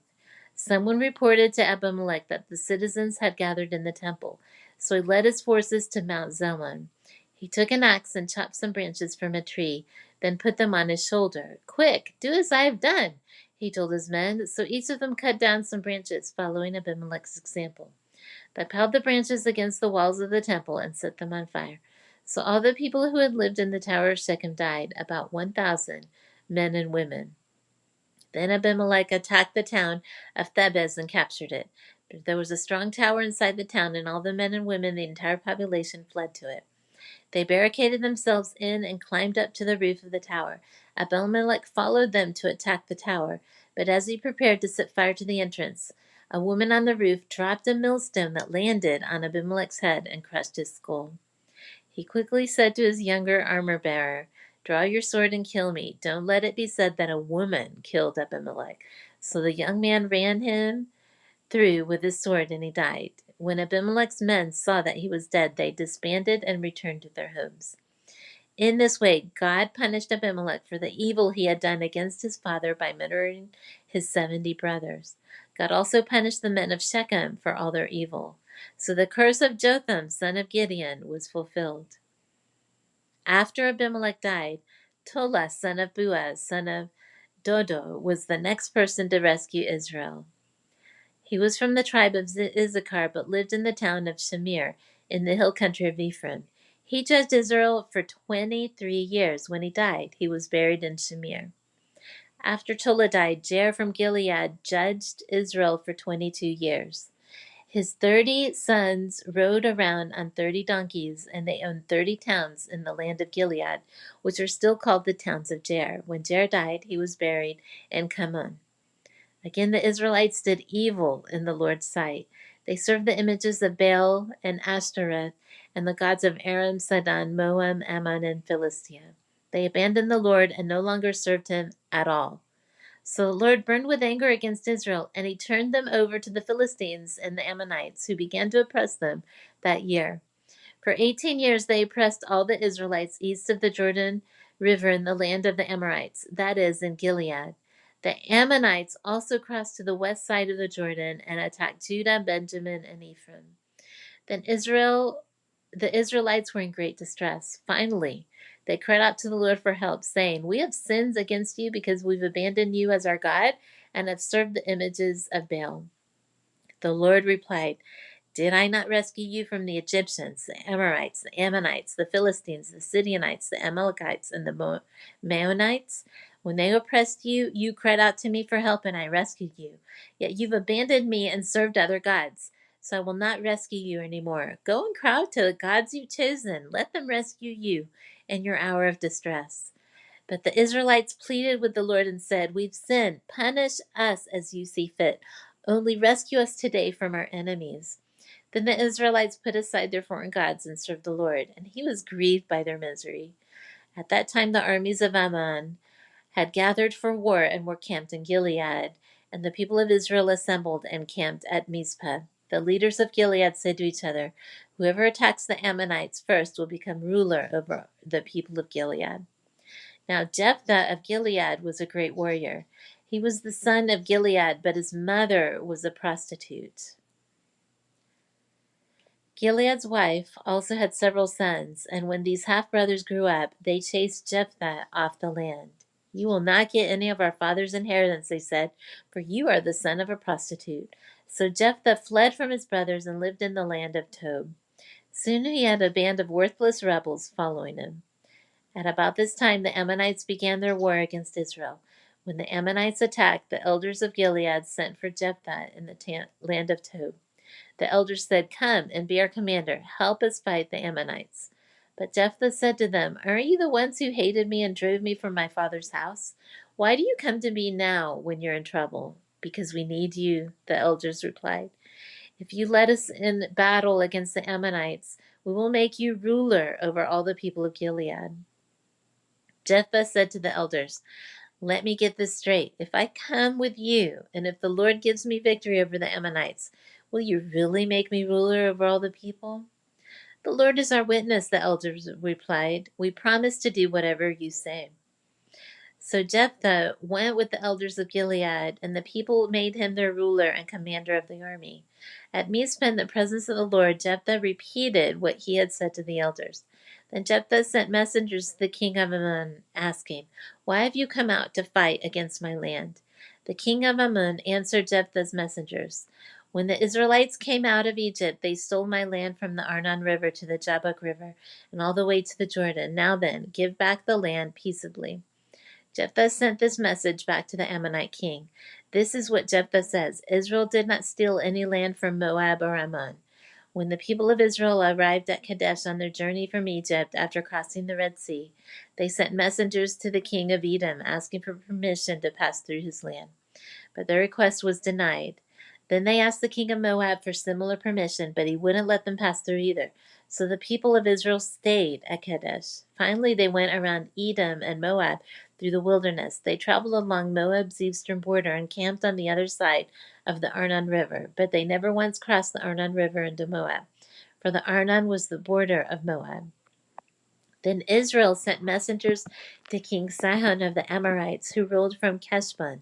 Someone reported to Abimelech that the citizens had gathered in the temple, so he led his forces to Mount Baal-hermon. He took an axe and chopped some branches from a tree, then put them on his shoulder. "Quick, do as I have done," he told his men. So each of them cut down some branches, following Abimelech's example. They piled the branches against the walls of the temple and set them on fire. So all the people who had lived in the tower of Shechem died, about 1,000 men and women. Then Abimelech attacked the town of Thebez and captured it. But there was a strong tower inside the town, and all the men and women, the entire population, fled to it. They barricaded themselves in and climbed up to the roof of the tower. Abimelech followed them to attack the tower, but as he prepared to set fire to the entrance, a woman on the roof dropped a millstone that landed on Abimelech's head and crushed his skull. He quickly said to his younger armor-bearer, "Draw your sword and kill me. Don't let it be said that a woman killed Abimelech." So the young man ran him through with his sword, and he died. When Abimelech's men saw that he was dead, they disbanded and returned to their homes. In this way, God punished Abimelech for the evil he had done against his father by murdering his 70 brothers. God also punished the men of Shechem for all their evil. So the curse of Jotham, son of Gideon, was fulfilled. After Abimelech died, Tola, son of Boaz, son of Dodo, was the next person to rescue Israel. He was from the tribe of Issachar, but lived in the town of Shamir in the hill country of Ephraim. He judged Israel for 23 years. When he died, he was buried in Shamir. After Tola died, Jair from Gilead judged Israel for 22 years. His 30 sons rode around on 30 donkeys, and they owned 30 towns in the land of Gilead, which are still called the towns of Jair. When Jair died, he was buried in Canaan. Again, the Israelites did evil in the Lord's sight. They served the images of Baal and Ashtoreth and the gods of Aram, Sidon, Moab, Ammon, and Philistia. They abandoned the Lord and no longer served him at all. So the Lord burned with anger against Israel, and he turned them over to the Philistines and the Ammonites, who began to oppress them that year. For 18 years they oppressed all the Israelites east of the Jordan River in the land of the Amorites, that is, in Gilead. The Ammonites also crossed to the west side of the Jordan and attacked Judah, Benjamin, and Ephraim. Then the Israelites were in great distress. Finally, they cried out to the Lord for help, saying, "We have sinned against you because we've abandoned you as our God and have served the images of Baal." The Lord replied, "Did I not rescue you from the Egyptians, the Amorites, the Ammonites, the Philistines, the Sidonians, the Amalekites, and the Maonites? When they oppressed you, you cried out to me for help, and I rescued you. Yet you've abandoned me and served other gods. so I will not rescue you anymore. Go and cry out to the gods you've chosen. Let them rescue you in your hour of distress." But the Israelites pleaded with the Lord and said, "We've sinned. Punish us as you see fit. Only rescue us today from our enemies." Then the Israelites put aside their foreign gods and served the Lord, and he was grieved by their misery. At that time the armies of Ammon had gathered for war and were camped in Gilead, and the people of Israel assembled and camped at Mizpah. The leaders of Gilead said to each other, "Whoever attacks the Ammonites first will become ruler over the people of Gilead." Now Jephthah of Gilead was a great warrior. He was the son of Gilead, but his mother was a prostitute. Gilead's wife also had several sons, and when these half-brothers grew up, they chased Jephthah off the land. "You will not get any of our father's inheritance," they said, "for you are the son of a prostitute." So Jephthah fled from his brothers and lived in the land of Tob. Soon he had a band of worthless rebels following him. At about this time the Ammonites began their war against Israel. When the Ammonites attacked, the elders of Gilead sent for Jephthah in the land of Tob. The elders said, "Come and be our commander. Help us fight the Ammonites." But Jephthah said to them, "Aren't you the ones who hated me and drove me from my father's house? Why do you come to me now when you're in trouble?" "Because we need you," the elders replied. "If you led us in battle against the Ammonites, we will make you ruler over all the people of Gilead." Jephthah said to the elders, "Let me get this straight. If I come with you, and if the Lord gives me victory over the Ammonites, will you really make me ruler over all the people?" "The Lord is our witness," the elders replied. "We promise to do whatever you say." So Jephthah went with the elders of Gilead, and the people made him their ruler and commander of the army. At Mizpah, in the presence of the Lord, Jephthah repeated what he had said to the elders. Then Jephthah sent messengers to the king of Ammon, asking, "Why have you come out to fight against my land?" The king of Ammon answered Jephthah's messengers, "When the Israelites came out of Egypt, they stole my land from the Arnon River to the Jabbok River, and all the way to the Jordan. Now then, give back the land peaceably." Jephthah sent this message back to the Ammonite king. This is what Jephthah says: "Israel did not steal any land from Moab or Ammon. When the people of Israel arrived at Kadesh on their journey from Egypt after crossing the Red Sea, they sent messengers to the king of Edom asking for permission to pass through his land. But their request was denied. Then they asked the king of Moab for similar permission, but he wouldn't let them pass through either. So the people of Israel stayed at Kadesh. Finally, they went around Edom and Moab through the wilderness. They traveled along Moab's eastern border and camped on the other side of the Arnon River, but they never once crossed the Arnon River into Moab, for the Arnon was the border of Moab. Then Israel sent messengers to King Sihon of the Amorites, who ruled from Heshbon,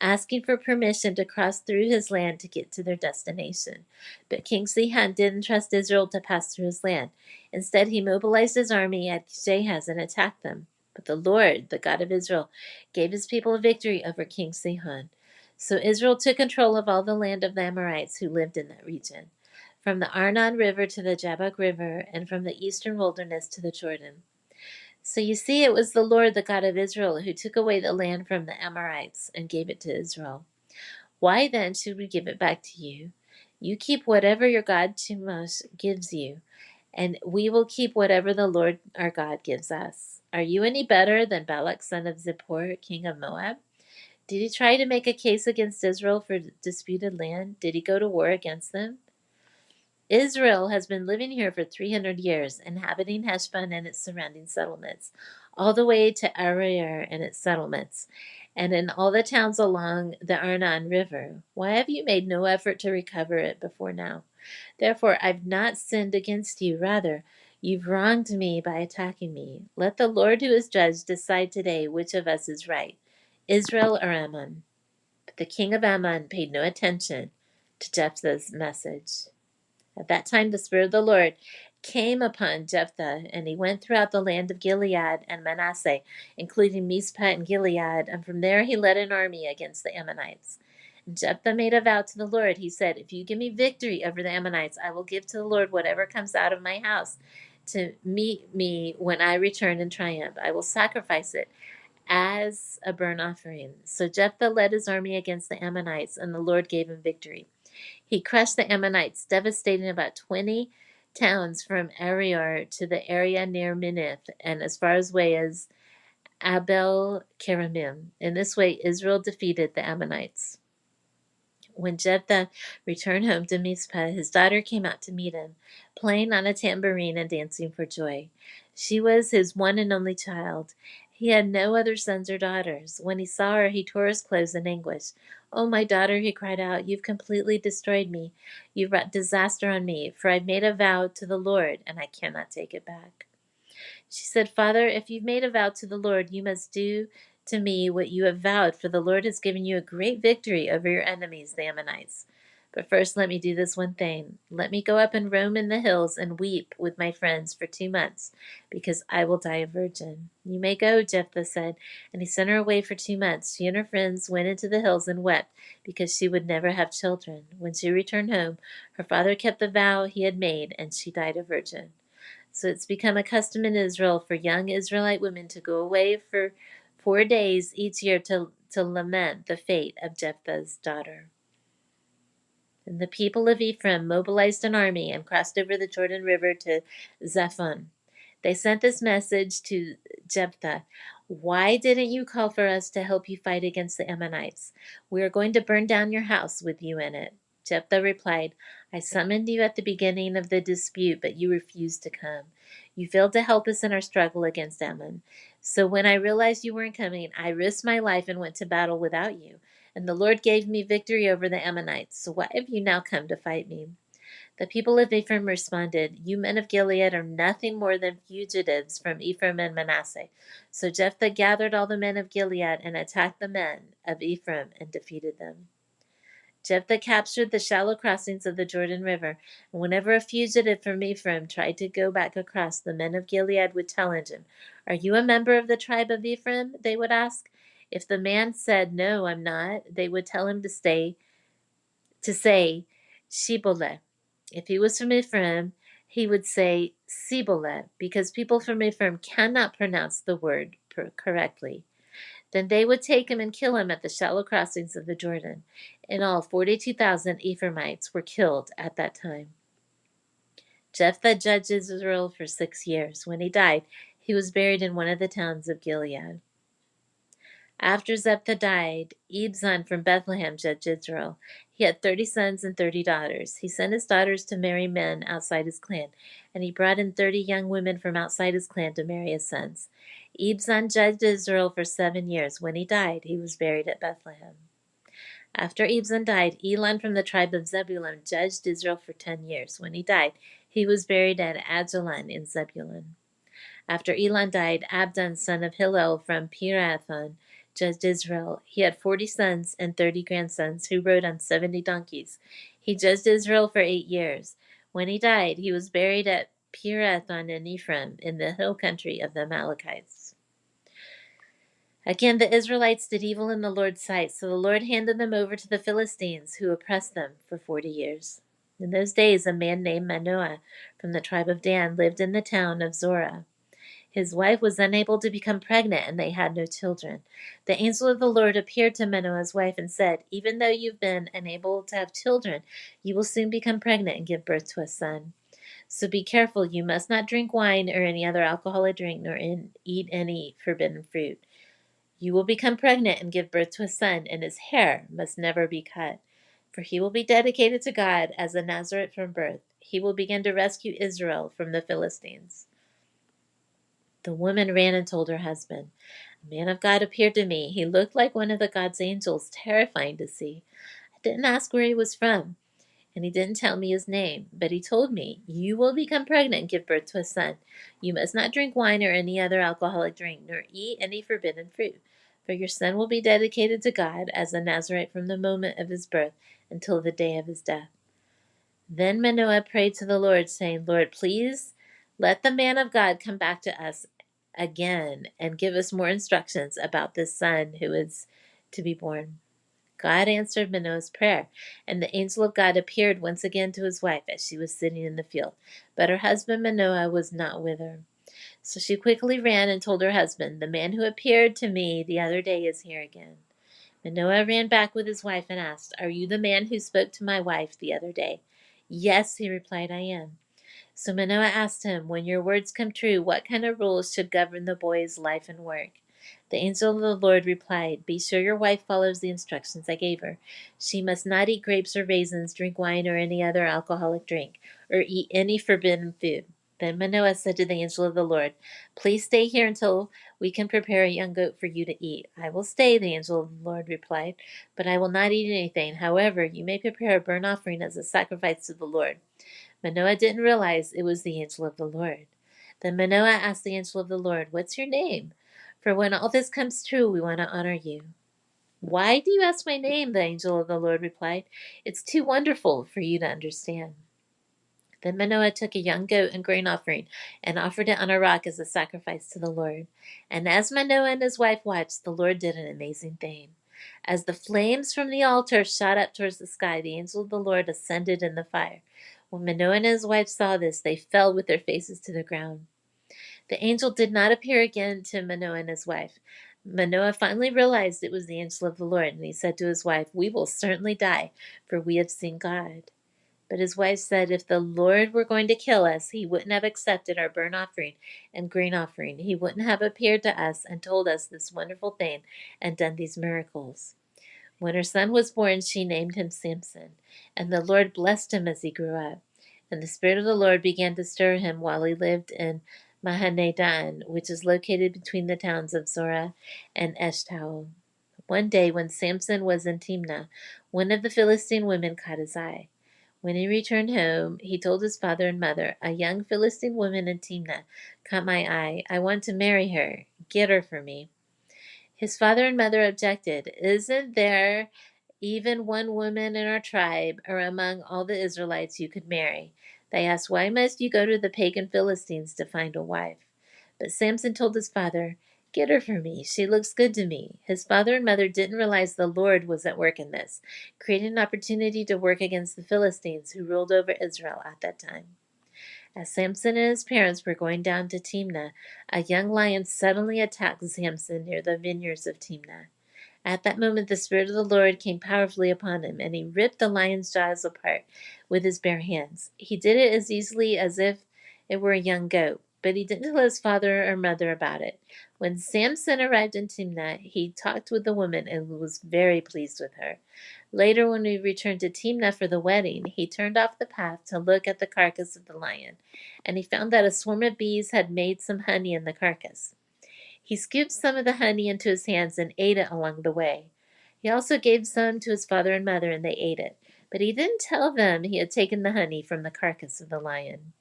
asking for permission to cross through his land to get to their destination. But King Sihon didn't trust Israel to pass through his land. Instead, he mobilized his army at Jahaz and attacked them. But the Lord, the God of Israel, gave his people a victory over King Sihon. So Israel took control of all the land of the Amorites who lived in that region, from the Arnon River to the Jabbok River, and from the eastern wilderness to the Jordan. So you see, it was the Lord, the God of Israel, who took away the land from the Amorites and gave it to Israel. Why then should we give it back to you? You keep whatever your God Chemosh gives you, and we will keep whatever the Lord our God gives us. Are you any better than Balak son of Zippor, king of Moab? Did he try to make a case against Israel for disputed land? Did he go to war against them? Israel has been living here for 300 years, inhabiting Heshbon and its surrounding settlements, all the way to Aroer and its settlements, and in all the towns along the Arnon River. Why have you made no effort to recover it before now? Therefore, I've not sinned against you. Rather, you've wronged me by attacking me. Let the Lord who is judge decide today which of us is right, Israel or Ammon." But the king of Ammon paid no attention to Jephthah's message. At that time the Spirit of the Lord came upon Jephthah, and he went throughout the land of Gilead and Manasseh, including Mizpah and Gilead, and from there he led an army against the Ammonites. And Jephthah made a vow to the Lord. He said, "If you give me victory over the Ammonites, I will give to the Lord whatever comes out of my house to meet me when I return in triumph. I will sacrifice it as a burnt offering." So Jephthah led his army against the Ammonites, and the Lord gave him victory. He crushed the Ammonites, devastating about 20 towns from Arior to the area near Minnith and as far away as Abel-keramim. In this way, Israel defeated the Ammonites. When Jephthah returned home to Mizpah, his daughter came out to meet him, playing on a tambourine and dancing for joy. She was his one and only child. He had no other sons or daughters. When he saw her, he tore his clothes in anguish. "Oh, my daughter," he cried out, "you've completely destroyed me. You've brought disaster on me, for I've made a vow to the Lord, and I cannot take it back." She said, "Father, if you've made a vow to the Lord, you must do to me what you have vowed, for the Lord has given you a great victory over your enemies, the Ammonites. But first let me do this one thing. Let me go up and roam in the hills and weep with my friends for 2 months, because I will die a virgin." "You may go," Jephthah said, and he sent her away for 2 months. She and her friends went into the hills and wept, because she would never have children. When she returned home, her father kept the vow he had made, and she died a virgin. So it's become a custom in Israel for young Israelite women to go away for 4 days each year to lament the fate of Jephthah's daughter. And the people of Ephraim mobilized an army and crossed over the Jordan River to Zaphon. They sent this message to Jephthah: "Why didn't you call for us to help you fight against the Ammonites? We are going to burn down your house with you in it." Jephthah replied, "I summoned you at the beginning of the dispute, but you refused to come. You failed to help us in our struggle against Ammon. So when I realized you weren't coming, I risked my life and went to battle without you. And the Lord gave me victory over the Ammonites. So why have you now come to fight me?" The people of Ephraim responded, "You men of Gilead are nothing more than fugitives from Ephraim and Manasseh." So Jephthah gathered all the men of Gilead and attacked the men of Ephraim and defeated them. Jephthah captured the shallow crossings of the Jordan River, and whenever a fugitive from Ephraim tried to go back across, the men of Gilead would challenge him. "Are you a member of the tribe of Ephraim?" they would ask. If the man said, "No, I'm not," they would tell him to say Shibboleth. If he was from Ephraim, he would say Siboleth, because people from Ephraim cannot pronounce the word correctly. Then they would take him and kill him at the shallow crossings of the Jordan. In all, 42,000 Ephraimites were killed at that time. Jephthah judged Israel for 6 years. When he died, he was buried in one of the towns of Gilead. After Jephthah died, Ibzan from Bethlehem judged Israel. He had 30 sons and 30 daughters. He sent his daughters to marry men outside his clan, and he brought in 30 young women from outside his clan to marry his sons. Ibzan judged Israel for 7 years. When he died, he was buried at Bethlehem. After Ibzan died, Elon from the tribe of Zebulun judged Israel for 10 years. When he died, he was buried at Ajalon in Zebulun. After Elon died, Abdon, son of Hillel from Pirathon, judged Israel. He had 40 sons and 30 grandsons who rode on 70 donkeys. He judged Israel for 8 years. When he died, he was buried at Pirathon in Ephraim, in the hill country of the Amalekites. Again, the Israelites did evil in the Lord's sight, so the Lord handed them over to the Philistines, who oppressed them for 40 years. In those days, a man named Manoah from the tribe of Dan lived in the town of Zorah. His wife was unable to become pregnant, and they had no children. The angel of the Lord appeared to Manoah's wife and said, "Even though you've been unable to have children, you will soon become pregnant and give birth to a son. So be careful. You must not drink wine or any other alcoholic drink, nor eat any forbidden fruit. You will become pregnant and give birth to a son, and his hair must never be cut, for he will be dedicated to God as a Nazarite from birth. He will begin to rescue Israel from the Philistines." The woman ran and told her husband, "A man of God appeared to me. He looked like one of the God's angels, terrifying to see. I didn't ask where he was from, and he didn't tell me his name, but he told me, 'You will become pregnant and give birth to a son. You must not drink wine or any other alcoholic drink, nor eat any forbidden fruit, for your son will be dedicated to God as a Nazarite from the moment of his birth until the day of his death.' Then Manoah prayed to the Lord, saying, 'Lord, please let the man of God come back to us again and give us more instructions about this son who is to be born.' God answered Manoah's prayer, and the angel of God appeared once again to his wife as she was sitting in the field. But her husband Manoah was not with her. So she quickly ran and told her husband, 'The man who appeared to me the other day is here again.' Manoah ran back with his wife and asked, "Are you the man who spoke to my wife the other day?" "Yes," he replied, "I am." So Manoah asked him, "When your words come true, what kind of rules should govern the boy's life and work?" The angel of the Lord replied, "Be sure your wife follows the instructions I gave her. She must not eat grapes or raisins, drink wine or any other alcoholic drink, or eat any forbidden food." Then Manoah said to the angel of the Lord, "Please stay here until we can prepare a young goat for you to eat." "I will stay," the angel of the Lord replied, "but I will not eat anything. However, you may prepare a burnt offering as a sacrifice to the Lord." Manoah didn't realize it was the angel of the Lord. Then Manoah asked the angel of the Lord, "What's your name? For when all this comes true, we want to honor you." "Why do you ask my name?" the angel of the Lord replied. "It's too wonderful for you to understand." Then Manoah took a young goat and grain offering and offered it on a rock as a sacrifice to the Lord. And as Manoah and his wife watched, the Lord did an amazing thing. As the flames from the altar shot up towards the sky, the angel of the Lord ascended in the fire. When Manoah and his wife saw this, they fell with their faces to the ground. The angel did not appear again to Manoah and his wife. Manoah finally realized it was the angel of the Lord, and he said to his wife, "We will certainly die, for we have seen God." But his wife said, "If the Lord were going to kill us, he wouldn't have accepted our burnt offering and grain offering. He wouldn't have appeared to us and told us this wonderful thing and done these miracles." When her son was born, she named him Samson, and the Lord blessed him as he grew up. And the Spirit of the Lord began to stir him while he lived in Mahanadan, which is located between the towns of Zorah and Eshtaol. One day, when Samson was in Timnah, one of the Philistine women caught his eye. When he returned home, he told his father and mother, "A young Philistine woman in Timnah caught my eye. I want to marry her. Get her for me." His father and mother objected. "Isn't there even one woman in our tribe or among all the Israelites you could marry?" They asked, "Why must you go to the pagan Philistines to find a wife?" But Samson told his father, "Get her for me. She looks good to me." His father and mother didn't realize the Lord was at work in this, creating an opportunity to work against the Philistines who ruled over Israel at that time. As Samson and his parents were going down to Timnah, a young lion suddenly attacked Samson near the vineyards of Timnah. At that moment, the Spirit of the Lord came powerfully upon him, and he ripped the lion's jaws apart with his bare hands. He did it as easily as if it were a young goat, but he didn't tell his father or mother about it. When Samson arrived in Timnah, he talked with the woman and was very pleased with her. Later, when we returned to Timnah for the wedding, he turned off the path to look at the carcass of the lion, and he found that a swarm of bees had made some honey in the carcass. He scooped some of the honey into his hands and ate it along the way. He also gave some to his father and mother, and they ate it. But he didn't tell them he had taken the honey from the carcass of the lion.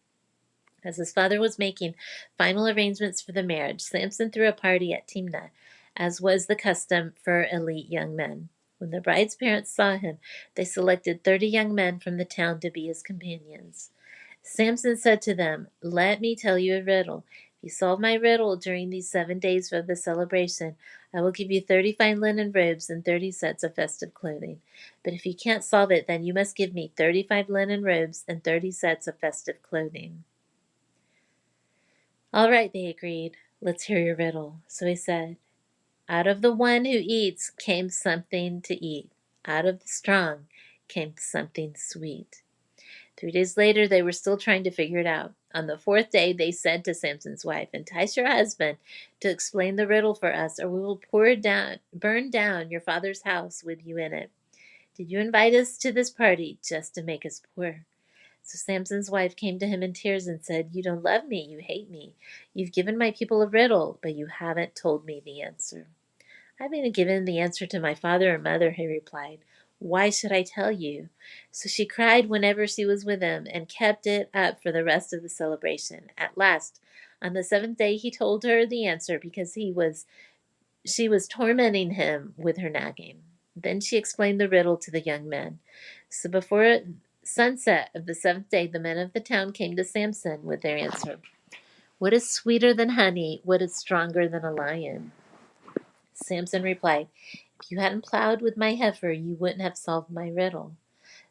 As his father was making final arrangements for the marriage, Samson threw a party at Timnah, as was the custom for elite young men. When the bride's parents saw him, they selected 30 young men from the town to be his companions. Samson said to them, "Let me tell you a riddle. If you solve my riddle during these 7 days of the celebration, I will give you 30 fine linen robes and 30 sets of festive clothing. But if you can't solve it, then you must give me 35 linen robes and 30 sets of festive clothing." "All right," they agreed. "Let's hear your riddle." So he said, "Out of the one who eats came something to eat. Out of the strong came something sweet." 3 days later, they were still trying to figure it out. On the fourth day, they said to Samson's wife, "Entice your husband to explain the riddle for us, or we will burn down your father's house with you in it. Did you invite us to this party just to make us poor?" So Samson's wife came to him in tears and said, "You don't love me, you hate me. You've given my people a riddle, but you haven't told me the answer." "I haven't given the answer to my father or mother," he replied. "Why should I tell you?" So she cried whenever she was with him and kept it up for the rest of the celebration. At last, on the 7th day, he told her the answer because she was tormenting him with her nagging. Then she explained the riddle to the young men. So before sunset of the 7th day, the men of the town came to Samson with their answer. "What is sweeter than honey? What is stronger than a lion?" Samson replied, "If you hadn't plowed with my heifer, you wouldn't have solved my riddle."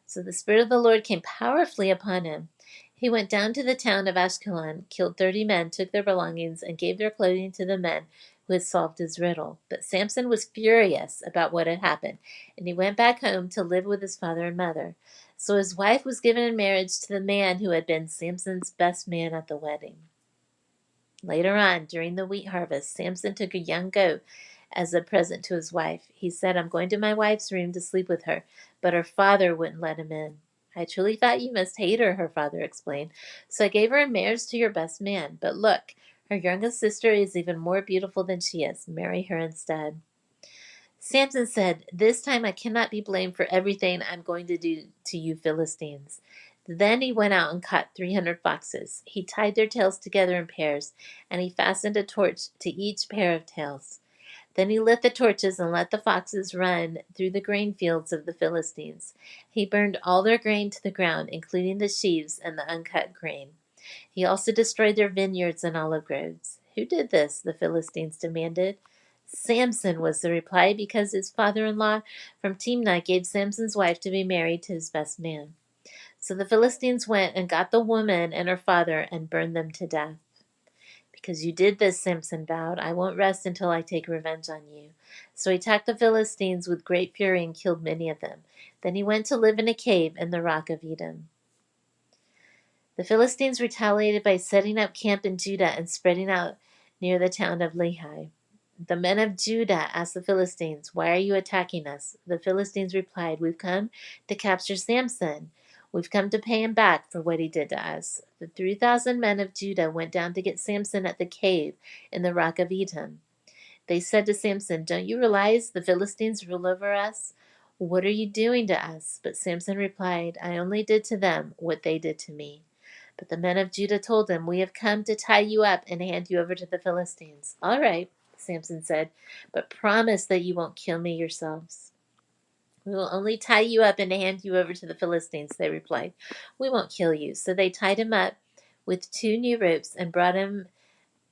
So the Spirit of the Lord came powerfully upon him. He went down to the town of Ashkelon, killed 30 men, took their belongings, and gave their clothing to the men who had solved his riddle. But Samson was furious about what had happened, and he went back home to live with his father and mother. So his wife was given in marriage to the man who had been Samson's best man at the wedding. Later on, during the wheat harvest, Samson took a young goat as a present to his wife. He said, "I'm going to my wife's room to sleep with her," but her father wouldn't let him in. "I truly thought you must hate her father explained. "So I gave her in marriage to your best man. But look, her youngest sister is even more beautiful than she is. Marry her instead." Samson said, "This time I cannot be blamed for everything I'm going to do to you Philistines." Then he went out and caught 300 foxes. He tied their tails together in pairs, and he fastened a torch to each pair of tails. Then he lit the torches and let the foxes run through the grain fields of the Philistines. He burned all their grain to the ground, including the sheaves and the uncut grain. He also destroyed their vineyards and olive groves. "Who did this?" the Philistines demanded. "Samson," was the reply, "because his father-in-law from Timnah gave Samson's wife to be married to his best man." So the Philistines went and got the woman and her father and burned them to death. "Because you did this," Samson vowed, "I won't rest until I take revenge on you." So he attacked the Philistines with great fury and killed many of them. Then he went to live in a cave in the rock of Edom. The Philistines retaliated by setting up camp in Judah and spreading out near the town of Lehi. The men of Judah asked the Philistines, "Why are you attacking us?" The Philistines replied, "We've come to capture Samson. We've come to pay him back for what he did to us." The 3,000 men of Judah went down to get Samson at the cave in the rock of Edom. They said to Samson, "Don't you realize the Philistines rule over us? What are you doing to us?" But Samson replied, "I only did to them what they did to me." But the men of Judah told him, "We have come to tie you up and hand you over to the Philistines." "All right," Samson said, "but promise that you won't kill me yourselves." "We will only tie you up and hand you over to the Philistines," they replied. "We won't kill you." So they tied him up with 2 new ropes and brought him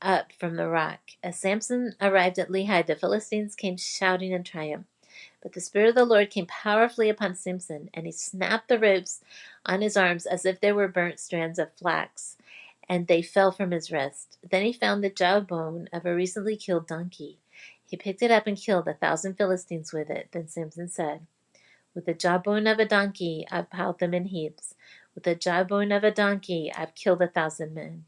up from the rock. As Samson arrived at Lehi, the Philistines came shouting in triumph. But the Spirit of the Lord came powerfully upon Samson, and he snapped the ropes on his arms as if they were burnt strands of flax, and they fell from his wrist. Then he found the jawbone of a recently killed donkey. He picked it up and killed 1,000 Philistines with it. Then Samson said, "With the jawbone of a donkey, I've piled them in heaps. With the jawbone of a donkey, I've killed 1,000 men."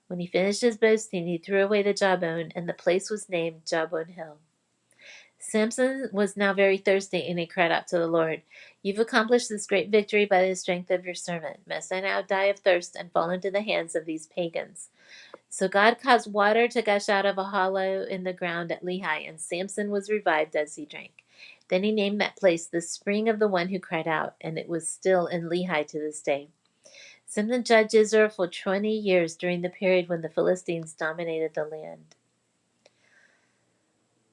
When he finished his boasting, he threw away the jawbone, and the place was named Jawbone Hill. Samson was now very thirsty, and he cried out to the Lord, "You've accomplished this great victory by the strength of your servant. Must I now die of thirst and fall into the hands of these pagans?" So God caused water to gush out of a hollow in the ground at Lehi, and Samson was revived as he drank. Then he named that place the Spring of the One Who Cried Out, and it was still in Lehi to this day. Samson judged Israel for 20 years during the period when the Philistines dominated the land.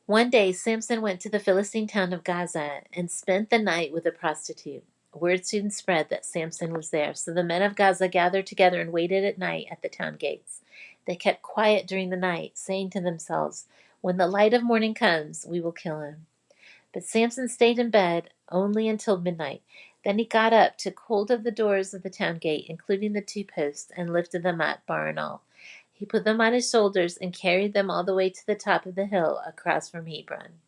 One day Samson went to the Philistine town of Gaza and spent the night with a prostitute. Word soon spread that Samson was there, so the men of Gaza gathered together and waited at night at the town gates. They kept quiet during the night, saying to themselves, "When the light of morning comes, we will kill him." But Samson stayed in bed only until midnight. Then he got up, took hold of the doors of the town gate, including the 2 posts, and lifted them up, bar and all. He put them on his shoulders and carried them all the way to the top of the hill across from Hebron.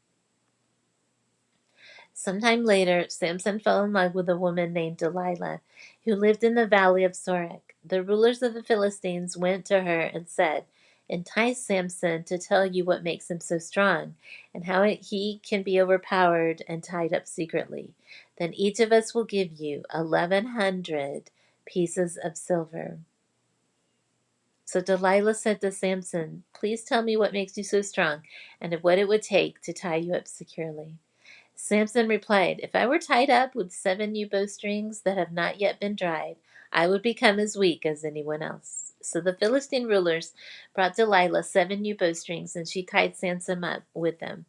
Sometime later, Samson fell in love with a woman named Delilah, who lived in the valley of Sorek. The rulers of the Philistines went to her and said, "Entice Samson to tell you what makes him so strong, and how he can be overpowered and tied up secretly. Then each of us will give you 1,100 pieces of silver." So Delilah said to Samson, "Please tell me what makes you so strong, and what it would take to tie you up securely." Samson replied, "If I were tied up with 7 new bowstrings that have not yet been dried, I would become as weak as anyone else." So the Philistine rulers brought Delilah 7 new bowstrings, and she tied Samson up with them.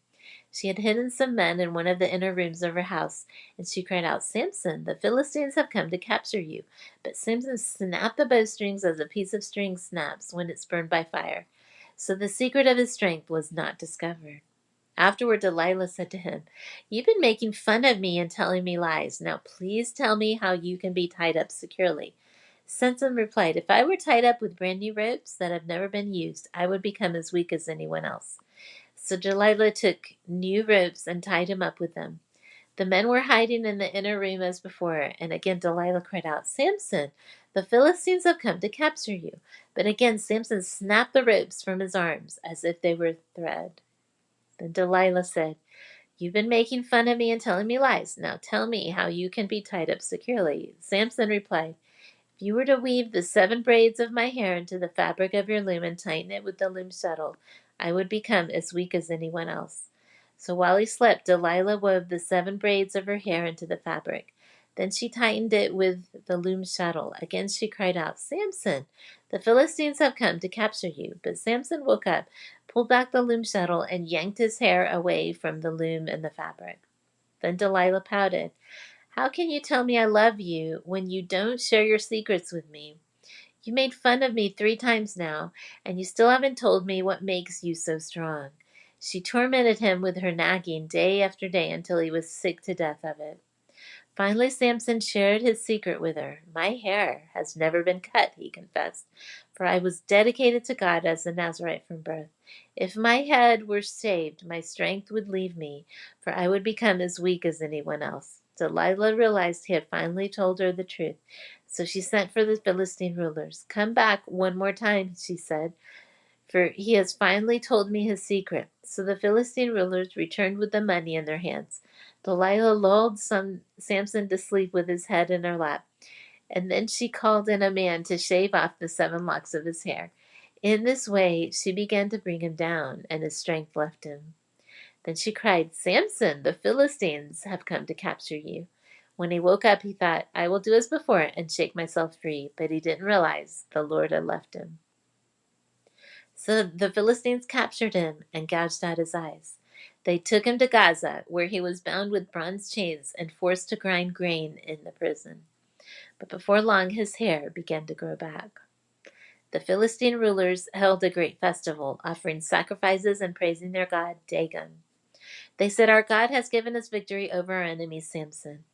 She had hidden some men in one of the inner rooms of her house, and she cried out, "Samson, the Philistines have come to capture you." But Samson snapped the bowstrings as a piece of string snaps when it's burned by fire. So the secret of his strength was not discovered. Afterward, Delilah said to him, "You've been making fun of me and telling me lies. Now please tell me how you can be tied up securely." Samson replied, "If I were tied up with brand new ropes that have never been used, I would become as weak as anyone else." So Delilah took new ropes and tied him up with them. The men were hiding in the inner room as before, and again Delilah cried out, Samson, the Philistines have come to capture you. But again Samson snapped the ropes from his arms as if they were thread. Then Delilah said, You've been making fun of me and telling me lies. Now tell me how you can be tied up securely. Samson replied, If you were to weave the 7 braids of my hair into the fabric of your loom and tighten it with the loom shuttle, I would become as weak as anyone else. So while he slept, Delilah wove the 7 braids of her hair into the fabric. Then she tightened it with the loom shuttle. Again she cried out, Samson, the Philistines have come to capture you. But Samson woke up, pulled back the loom shuttle, and yanked his hair away from the loom and the fabric. Then Delilah pouted. How can you tell me I love you when you don't share your secrets with me? You made fun of me 3 times now, and you still haven't told me what makes you so strong. She tormented him with her nagging day after day until he was sick to death of it. Finally, Samson shared his secret with her. My hair has never been cut, he confessed, for I was dedicated to God as a Nazarite from birth. If my head were shaved, my strength would leave me, for I would become as weak as anyone else. Delilah realized he had finally told her the truth, so she sent for the Philistine rulers. Come back one more time, she said, for he has finally told me his secret. So the Philistine rulers returned with the money in their hands. Delilah lulled Samson to sleep with his head in her lap, and then she called in a man to shave off the 7 locks of his hair. In this way she began to bring him down, and his strength left him. Then she cried, Samson, the Philistines have come to capture you. When he woke up, he thought, I will do as before and shake myself free, but he didn't realize the Lord had left him. So the Philistines captured him and gouged out his eyes. They took him to Gaza, where he was bound with bronze chains and forced to grind grain in the prison. But before long, his hair began to grow back. The Philistine rulers held a great festival, offering sacrifices and praising their god, Dagon. They said, Our God has given us victory over our enemy Samson.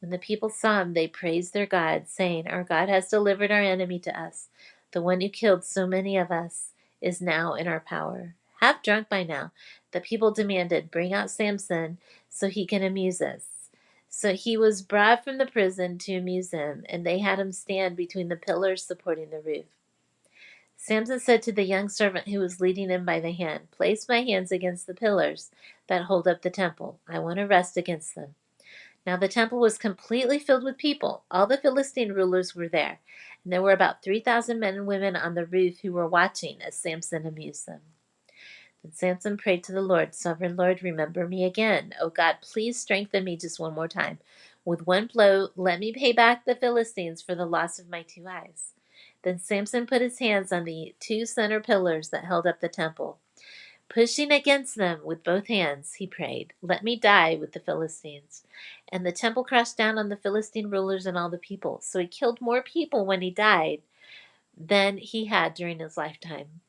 When the people saw him, they praised their God, saying, Our God has delivered our enemy to us. The one who killed so many of us is now in our power. Half drunk by now, the people demanded, Bring out Samson so he can amuse us. So he was brought from the prison to amuse them, and they had him stand between the pillars supporting the roof. Samson said to the young servant who was leading him by the hand, Place my hands against the pillars that hold up the temple. I want to rest against them. Now the temple was completely filled with people. All the Philistine rulers were there, and there were about 3,000 men and women on the roof who were watching as Samson amused them. Then Samson prayed to the Lord, Sovereign Lord, remember me again. Oh God, please strengthen me just one more time. With one blow, let me pay back the Philistines for the loss of my 2 eyes. Then Samson put his hands on the 2 center pillars that held up the temple. Pushing against them with both hands, he prayed, Let me die with the Philistines. And the temple crashed down on the Philistine rulers and all the people. So he killed more people when he died than he had during his lifetime.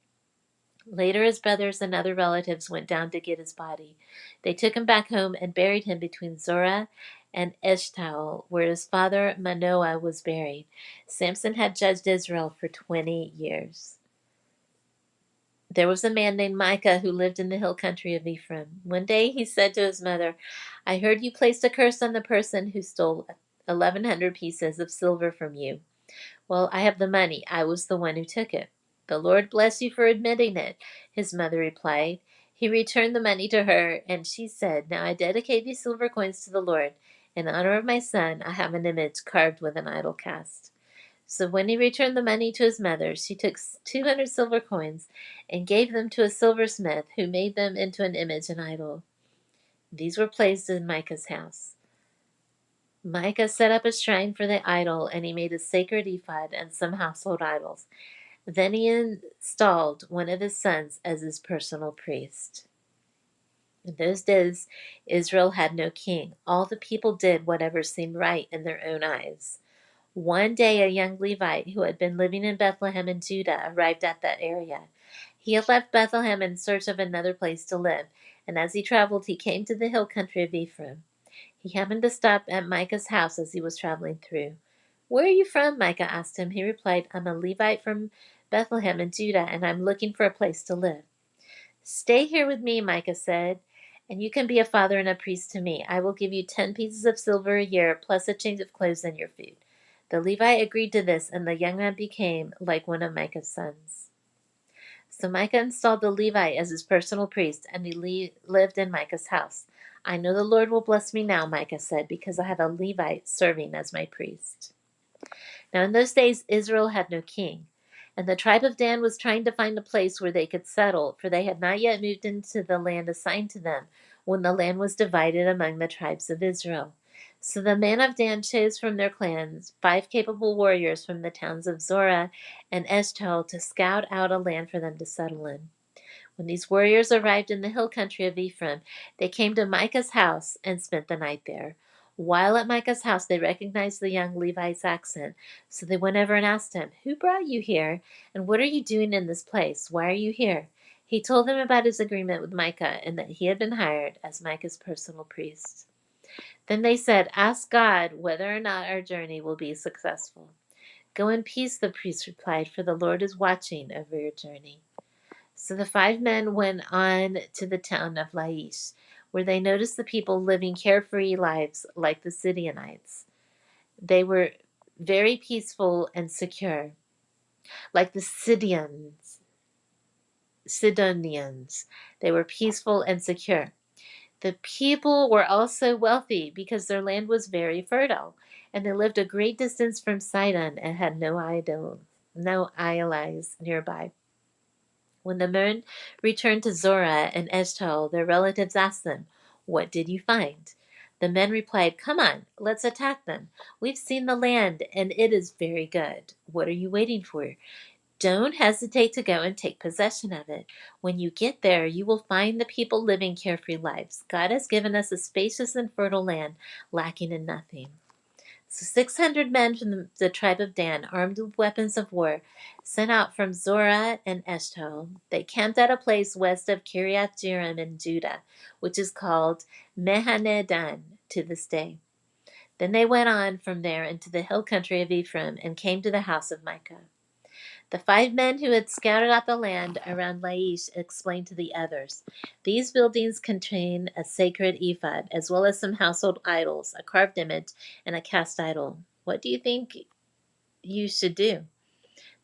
Later, his brothers and other relatives went down to get his body. They took him back home and buried him between Zorah and Eshtaol, where his father Manoah was buried. Samson had judged Israel for 20 years. There was a man named Micah who lived in the hill country of Ephraim. One day he said to his mother, I heard you placed a curse on the person who stole 1,100 pieces of silver from you. Well, I have the money. I was the one who took it. The Lord bless you for admitting it, his mother replied. He returned the money to her, and she said, Now I dedicate these silver coins to the Lord. In honor of my son, I have an image carved with an idol cast. So when he returned the money to his mother, she took 200 silver coins and gave them to a silversmith who made them into an image and idol. These were placed in Micah's house. Micah set up a shrine for the idol, and he made a sacred ephod and some household idols. Then he installed one of his sons as his personal priest. In those days, Israel had no king. All the people did whatever seemed right in their own eyes. One day a young Levite who had been living in Bethlehem in Judah arrived at that area. He had left Bethlehem in search of another place to live, and as he traveled he came to the hill country of Ephraim. He happened to stop at Micah's house as he was traveling through. Where are you from? Micah asked him. He replied, I'm a Levite from Bethlehem in Judah, and I'm looking for a place to live. "Stay here with me," Micah said, "and you can be a father and a priest to me. I will give you 10 pieces of silver a year, plus a change of clothes and your food." The Levite agreed to this, and the young man became like one of Micah's sons. So Micah installed the Levite as his personal priest, and he lived in Micah's house. "I know the Lord will bless me now," Micah said, "because I have a Levite serving as my priest." Now in those days Israel had no king, and the tribe of Dan was trying to find a place where they could settle, for they had not yet moved into the land assigned to them when the land was divided among the tribes of Israel. So the men of Dan chose from their clans 5 capable warriors from the towns of Zorah and Eshtaol to scout out a land for them to settle in. When these warriors arrived in the hill country of Ephraim, they came to Micah's house and spent the night there. While at Micah's house, they recognized the young Levite's accent, so they went over and asked him, "Who brought you here, and what are you doing in this place? Why are you here?" He told them about his agreement with Micah and that he had been hired as Micah's personal priest. Then they said, "Ask God whether or not our journey will be successful." "Go in peace," the priest replied, "for the Lord is watching over your journey." So the 5 men went on to the town of Laish, where they noticed the people living carefree lives like the Sidonians. They were very peaceful and secure, like the Sidonians. They were peaceful and secure. The people were also wealthy because their land was very fertile, and they lived a great distance from Sidon and had no allies nearby. When the men returned to Zorah and Eshtaol, their relatives asked them, "What did you find?" The men replied, "Come on, let's attack them. We've seen the land, and it is very good. What are you waiting for? Don't hesitate to go and take possession of it. When you get there, you will find the people living carefree lives. God has given us a spacious and fertile land, lacking in nothing." So 600 men from the tribe of Dan, armed with weapons of war, sent out from Zorah and Eshtaol. They camped at a place west of Kiriath Jearim in Judah, which is called Mehane Dan to this day. Then they went on from there into the hill country of Ephraim and came to the house of Micah. The 5 men who had scouted out the land around Laish explained to the others, "These buildings contain a sacred ephod, as well as some household idols, a carved image, and a cast idol. What do you think you should do?"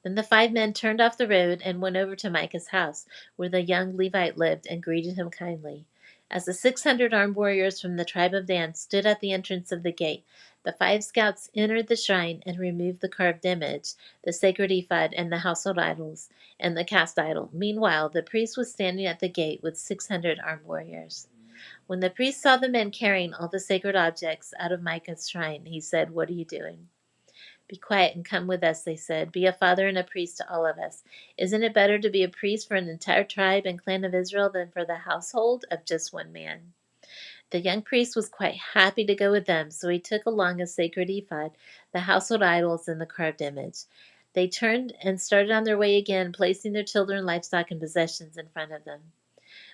Then the 5 men turned off the road and went over to Micah's house, where the young Levite lived, and greeted him kindly. As the 600 armed warriors from the tribe of Dan stood at the entrance of the gate, the 5 scouts entered the shrine and removed the carved image, the sacred ephod, and the household idols, and the cast idol. Meanwhile, the priest was standing at the gate with 600 armed warriors. When the priest saw the men carrying all the sacred objects out of Micah's shrine, he said, "What are you doing?" "Be quiet and come with us," they said. "Be a father and a priest to all of us. Isn't it better to be a priest for an entire tribe and clan of Israel than for the household of just one man?" The young priest was quite happy to go with them, so he took along a sacred ephod, the household idols, and the carved image. They turned and started on their way again, placing their children, livestock, and possessions in front of them.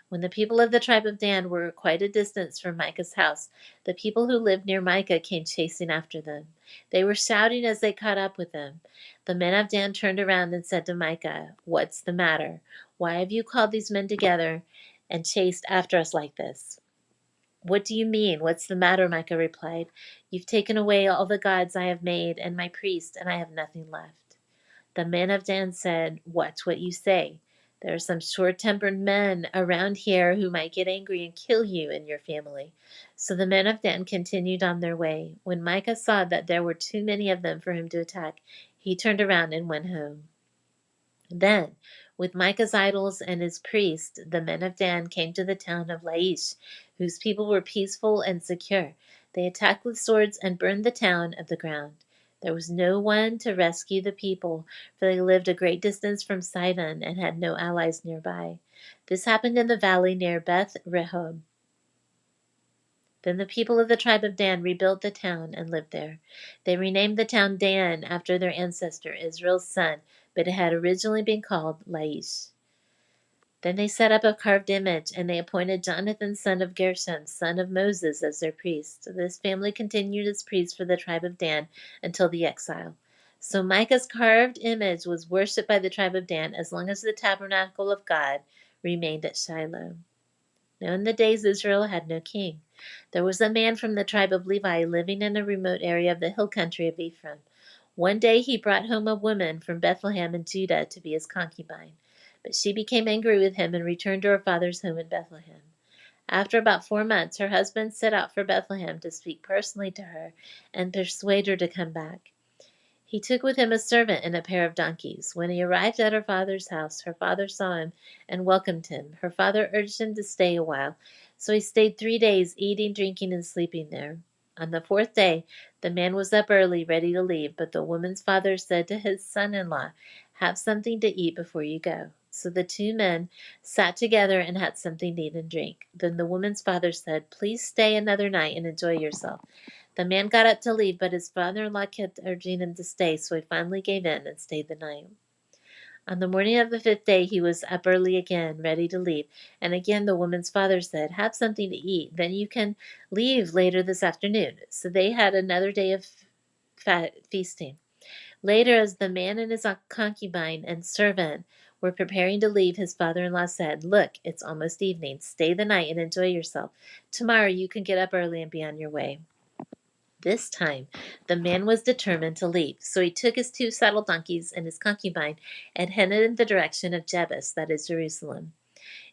When the people of the tribe of Dan were quite a distance from Micah's house, the people who lived near Micah came chasing after them. They were shouting as they caught up with them. The men of Dan turned around and said to Micah, "What's the matter? Why have you called these men together and chased after us like this?" "What do you mean? What's the matter?" Micah replied. "You've taken away all the gods I have made and my priest, and I have nothing left." The men of Dan said, "Watch what you say. There are some short-tempered men around here who might get angry and kill you and your family." So the men of Dan continued on their way. When Micah saw that there were too many of them for him to attack, he turned around and went home. Then, with Micah's idols and his priest, the men of Dan came to the town of Laish, whose people were peaceful and secure. They attacked with swords and burned the town of the ground. There was no one to rescue the people, for they lived a great distance from Sidon and had no allies nearby. This happened in the valley near Beth Rehob. Then the people of the tribe of Dan rebuilt the town and lived there. They renamed the town Dan after their ancestor Israel's son, but it had originally been called Laish. Then they set up a carved image, and they appointed Jonathan, son of Gershon, son of Moses, as their priest. This family continued as priests for the tribe of Dan until the exile. So Micah's carved image was worshipped by the tribe of Dan as long as the tabernacle of God remained at Shiloh. Now in the days Israel had no king. There was a man from the tribe of Levi living in a remote area of the hill country of Ephraim. One day he brought home a woman from Bethlehem in Judah to be his concubine. But she became angry with him and returned to her father's home in Bethlehem. After about 4 months, her husband set out for Bethlehem to speak personally to her and persuade her to come back. He took with him a servant and a pair of donkeys. When he arrived at her father's house, her father saw him and welcomed him. Her father urged him to stay a while, so he stayed 3 days, eating, drinking, and sleeping there. On the 4th day, the man was up early, ready to leave, but the woman's father said to his son-in-law, "Have something to eat before you go." So the 2 men sat together and had something to eat and drink. Then the woman's father said, "Please stay another night and enjoy yourself." The man got up to leave, but his father-in-law kept urging him to stay, so he finally gave in and stayed the night. On the morning of the 5th day, he was up early again, ready to leave, and again the woman's father said, "Have something to eat, then you can leave later this afternoon." So they had another day of feasting. Later, as the man and his concubine and servant were preparing to leave, his father-in-law said, "Look, it's almost evening. Stay the night and enjoy yourself. Tomorrow you can get up early and be on your way." This time the man was determined to leave, so he took his 2 saddle donkeys and his concubine and headed in the direction of Jebus, that is Jerusalem.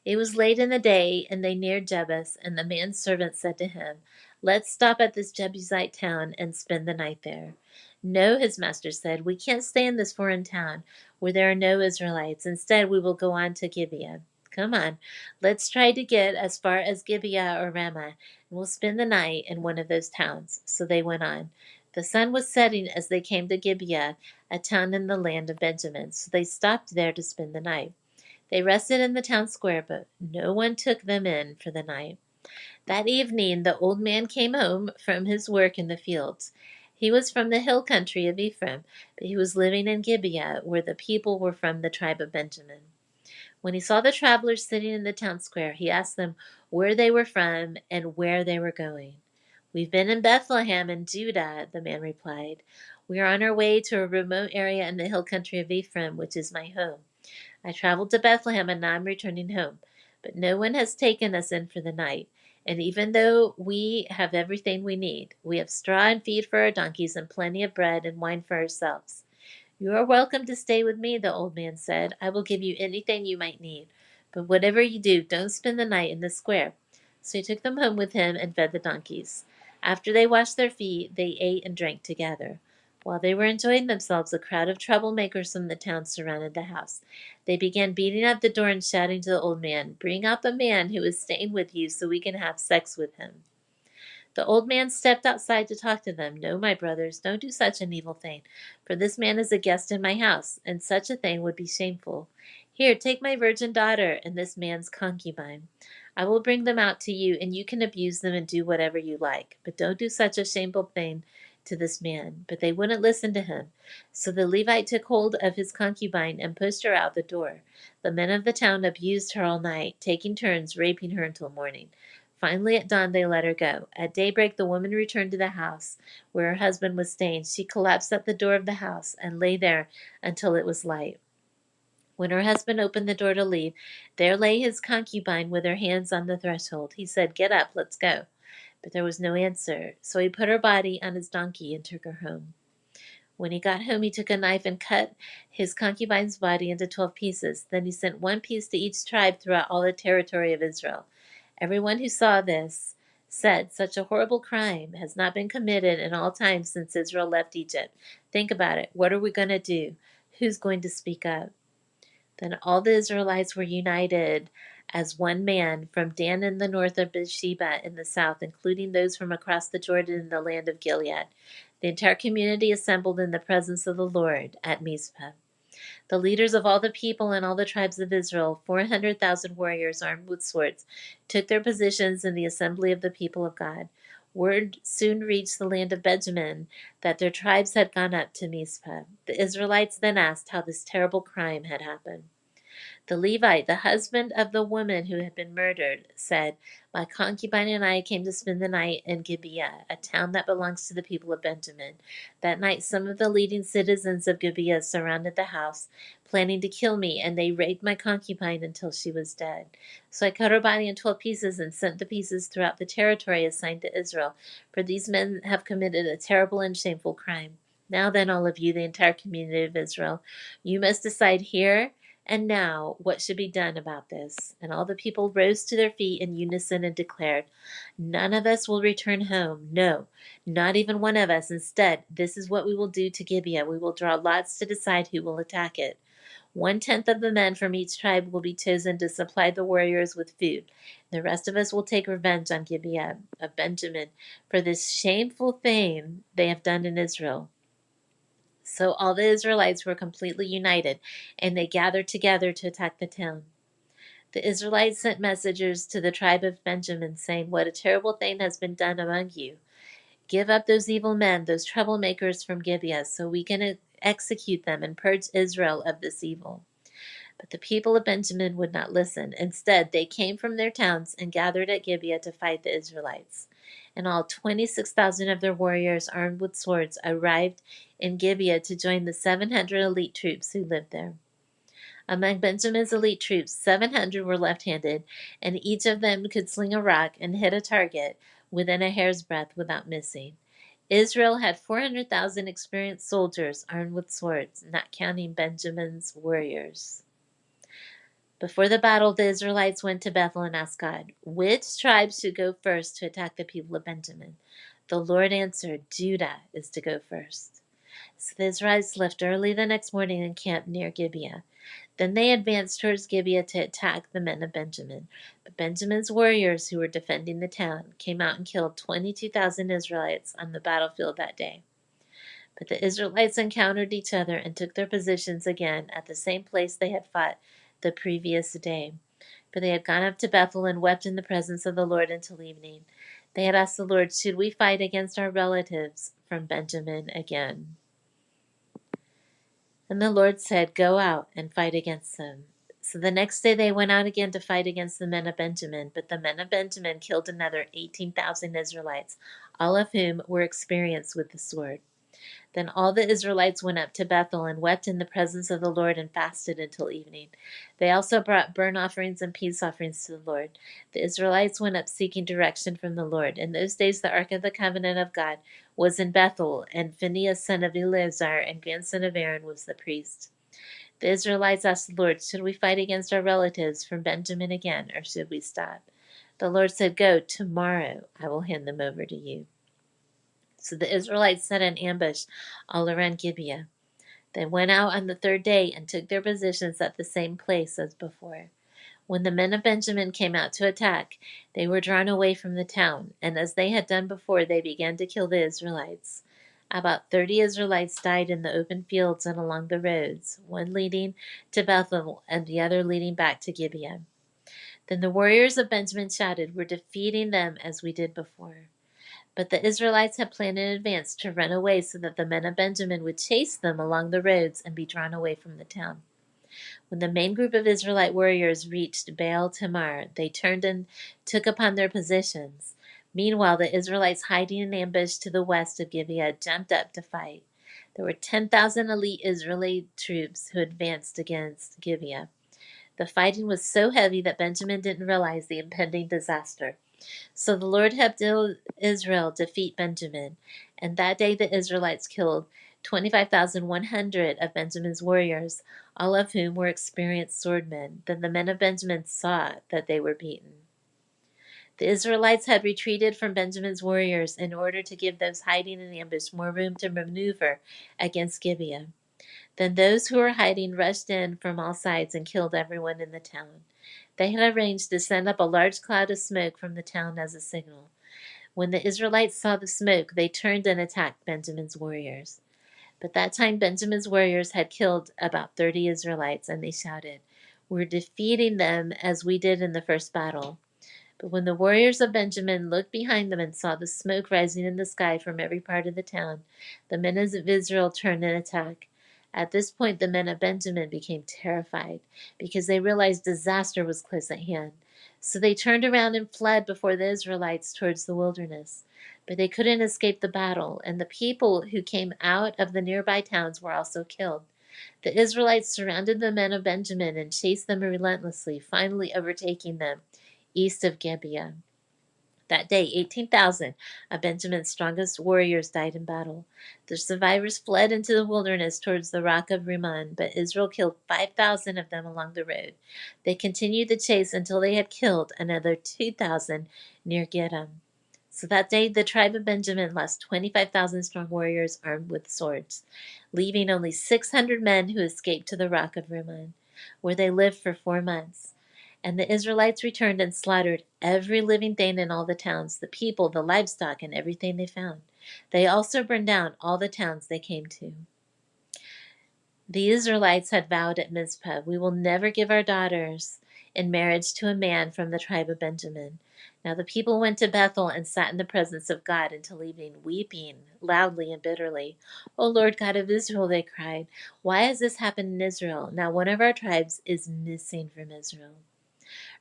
It was late in the day, and they neared Jebus, and the man's servant said to him, "Let's stop at this Jebusite town and spend the night there." "No," his master said, "we can't stay in this foreign town where there are no Israelites. Instead, we will go on to Gibeah." "Come on, let's try to get as far as Gibeah or Ramah, and we'll spend the night in one of those towns." So they went on. The sun was setting as they came to Gibeah, a town in the land of Benjamin, so they stopped there to spend the night. They rested in the town square, but no one took them in for the night. That evening the old man came home from his work in the fields. He was from the hill country of Ephraim, but he was living in Gibeah, where the people were from the tribe of Benjamin. When he saw the travelers sitting in the town square, he asked them where they were from and where they were going. "We've been in Bethlehem in Judah," the man replied. "We are on our way to a remote area in the hill country of Ephraim, which is my home. I traveled to Bethlehem and now I'm returning home, but no one has taken us in for the night. And even though we have everything we need, we have straw and feed for our donkeys and plenty of bread and wine for ourselves." "You are welcome to stay with me," the old man said. "I will give you anything you might need. But whatever you do, don't spend the night in the square." So he took them home with him and fed the donkeys. After they washed their feet, they ate and drank together. While they were enjoying themselves, a crowd of troublemakers from the town surrounded the house. They began beating at the door and shouting to the old man, "Bring out the man who is staying with you so we can have sex with him." The old man stepped outside to talk to them. "No, my brothers, don't do such an evil thing, for this man is a guest in my house, and such a thing would be shameful. Here, take my virgin daughter and this man's concubine. I will bring them out to you, and you can abuse them and do whatever you like, but don't do such a shameful thing to this man." But they wouldn't listen to him. So the Levite took hold of his concubine and pushed her out the door. The men of the town abused her all night, taking turns raping her until morning. Finally, at dawn, they let her go. At daybreak, the woman returned to the house where her husband was staying. She collapsed at the door of the house and lay there until it was light. When her husband opened the door to leave, there lay his concubine with her hands on the threshold. He said, "Get up, let's go." But there was no answer. So he put her body on his donkey and took her home. When he got home, he took a knife and cut his concubine's body into 12 pieces. Then he sent one piece to each tribe throughout all the territory of Israel. Everyone who saw this said, "Such a horrible crime has not been committed in all time since Israel left Egypt. Think about it. What are we going to do? Who's going to speak up?" Then all the Israelites were united as one man, from Dan in the north of Beersheba in the south, including those from across the Jordan in the land of Gilead. The entire community assembled in the presence of the Lord at Mizpah. The leaders of all the people and all the tribes of Israel, 400,000 warriors armed with swords, took their positions in the assembly of the people of God. Word soon reached the land of Benjamin that their tribes had gone up to Mizpah. The Israelites then asked how this terrible crime had happened. The Levite, the husband of the woman who had been murdered, said, "My concubine and I came to spend the night in Gibeah, a town that belongs to the people of Benjamin. That night some of the leading citizens of Gibeah surrounded the house, planning to kill me, and they raped my concubine until she was dead. So I cut her body in 12 pieces and sent the pieces throughout the territory assigned to Israel, for these men have committed a terrible and shameful crime. Now then, all of you, the entire community of Israel, you must decide here and now what should be done about this." And all the people rose to their feet in unison and declared, "None of us will return home. No, not even one of us. Instead, this is what we will do to Gibeah. We will draw lots to decide who will attack it. 1/10 of the men from each tribe will be chosen to supply the warriors with food. The rest of us will take revenge on Gibeah of Benjamin for this shameful thing they have done in Israel." So all the Israelites were completely united, and they gathered together to attack the town. The Israelites sent messengers to the tribe of Benjamin, saying, "What a terrible thing has been done among you. Give up those evil men, those troublemakers from Gibeah, so we can execute them and purge Israel of this evil." But the people of Benjamin would not listen. Instead, they came from their towns and gathered at Gibeah to fight the Israelites. And all 26,000 of their warriors armed with swords arrived in Gibeah to join the 700 elite troops who lived there. Among Benjamin's elite troops, 700 were left-handed, and each of them could sling a rock and hit a target within a hair's breadth without missing. Israel had 400,000 experienced soldiers armed with swords, not counting Benjamin's warriors. Before the battle, the Israelites went to Bethel and asked God, "Which tribe should go first to attack the people of Benjamin?" The Lord answered, "Judah is to go first." So the Israelites left early the next morning and camped near Gibeah. Then they advanced towards Gibeah to attack the men of Benjamin. But Benjamin's warriors, who were defending the town, came out and killed 22,000 Israelites on the battlefield that day. But the Israelites encountered each other and took their positions again at the same place they had fought the previous day. For they had gone up to Bethel and wept in the presence of the Lord until evening. They had asked the Lord, "Should we fight against our relatives from Benjamin again?" And the Lord said, "Go out and fight against them." So the next day they went out again to fight against the men of Benjamin. But the men of Benjamin killed another 18,000 Israelites, all of whom were experienced with the sword. Then all the Israelites went up to Bethel and wept in the presence of the Lord and fasted until evening. They also brought burnt offerings and peace offerings to the Lord. The Israelites went up seeking direction from the Lord. In those days the ark of the covenant of God was in Bethel, and Phinehas son of Eleazar and grandson of Aaron was the priest. The Israelites asked the Lord, "Should we fight against our relatives from Benjamin again, or should we stop?" The Lord said, "Go, tomorrow I will hand them over to you." So the Israelites set an ambush all around Gibeah. They went out on the third day and took their positions at the same place as before. When the men of Benjamin came out to attack, they were drawn away from the town, and as they had done before, they began to kill the Israelites. About 30 Israelites died in the open fields and along the roads, one leading to Bethel and the other leading back to Gibeah. Then the warriors of Benjamin shouted, "We're defeating them as we did before." But the Israelites had planned in advance to run away so that the men of Benjamin would chase them along the roads and be drawn away from the town. When the main group of Israelite warriors reached Baal-Tamar, they turned and took upon their positions. Meanwhile, the Israelites hiding in ambush to the west of Gibeah jumped up to fight. There were 10,000 elite Israeli troops who advanced against Gibeah. The fighting was so heavy that Benjamin didn't realize the impending disaster. So the Lord helped Israel defeat Benjamin, and that day the Israelites killed 25,100 of Benjamin's warriors, all of whom were experienced swordmen. Then the men of Benjamin saw that they were beaten. The Israelites had retreated from Benjamin's warriors in order to give those hiding in ambush more room to maneuver against Gibeah. Then those who were hiding rushed in from all sides and killed everyone in the town. They had arranged to send up a large cloud of smoke from the town as a signal. When the Israelites saw the smoke, they turned and attacked Benjamin's warriors. But that time Benjamin's warriors had killed about 30 Israelites, and they shouted, "We're defeating them as we did in the first battle." But when the warriors of Benjamin looked behind them and saw the smoke rising in the sky from every part of the town, the men of Israel turned and attacked. At this point, the men of Benjamin became terrified because they realized disaster was close at hand. So they turned around and fled before the Israelites towards the wilderness. But they couldn't escape the battle, and the people who came out of the nearby towns were also killed. The Israelites surrounded the men of Benjamin and chased them relentlessly, finally overtaking them east of Gibeah. That day, 18,000 of Benjamin's strongest warriors died in battle. The survivors fled into the wilderness towards the rock of Rimmon, but Israel killed 5,000 of them along the road. They continued the chase until they had killed another 2,000 near Gidom. So that day, the tribe of Benjamin lost 25,000 strong warriors armed with swords, leaving only 600 men who escaped to the rock of Rimmon, where they lived for 4 months. And the Israelites returned and slaughtered every living thing in all the towns, the people, the livestock, and everything they found. They also burned down all the towns they came to. The Israelites had vowed at Mizpah, "We will never give our daughters in marriage to a man from the tribe of Benjamin." Now the people went to Bethel and sat in the presence of God until evening, weeping loudly and bitterly. "O Lord God of Israel," they cried, "why has this happened in Israel? Now one of our tribes is missing from Israel."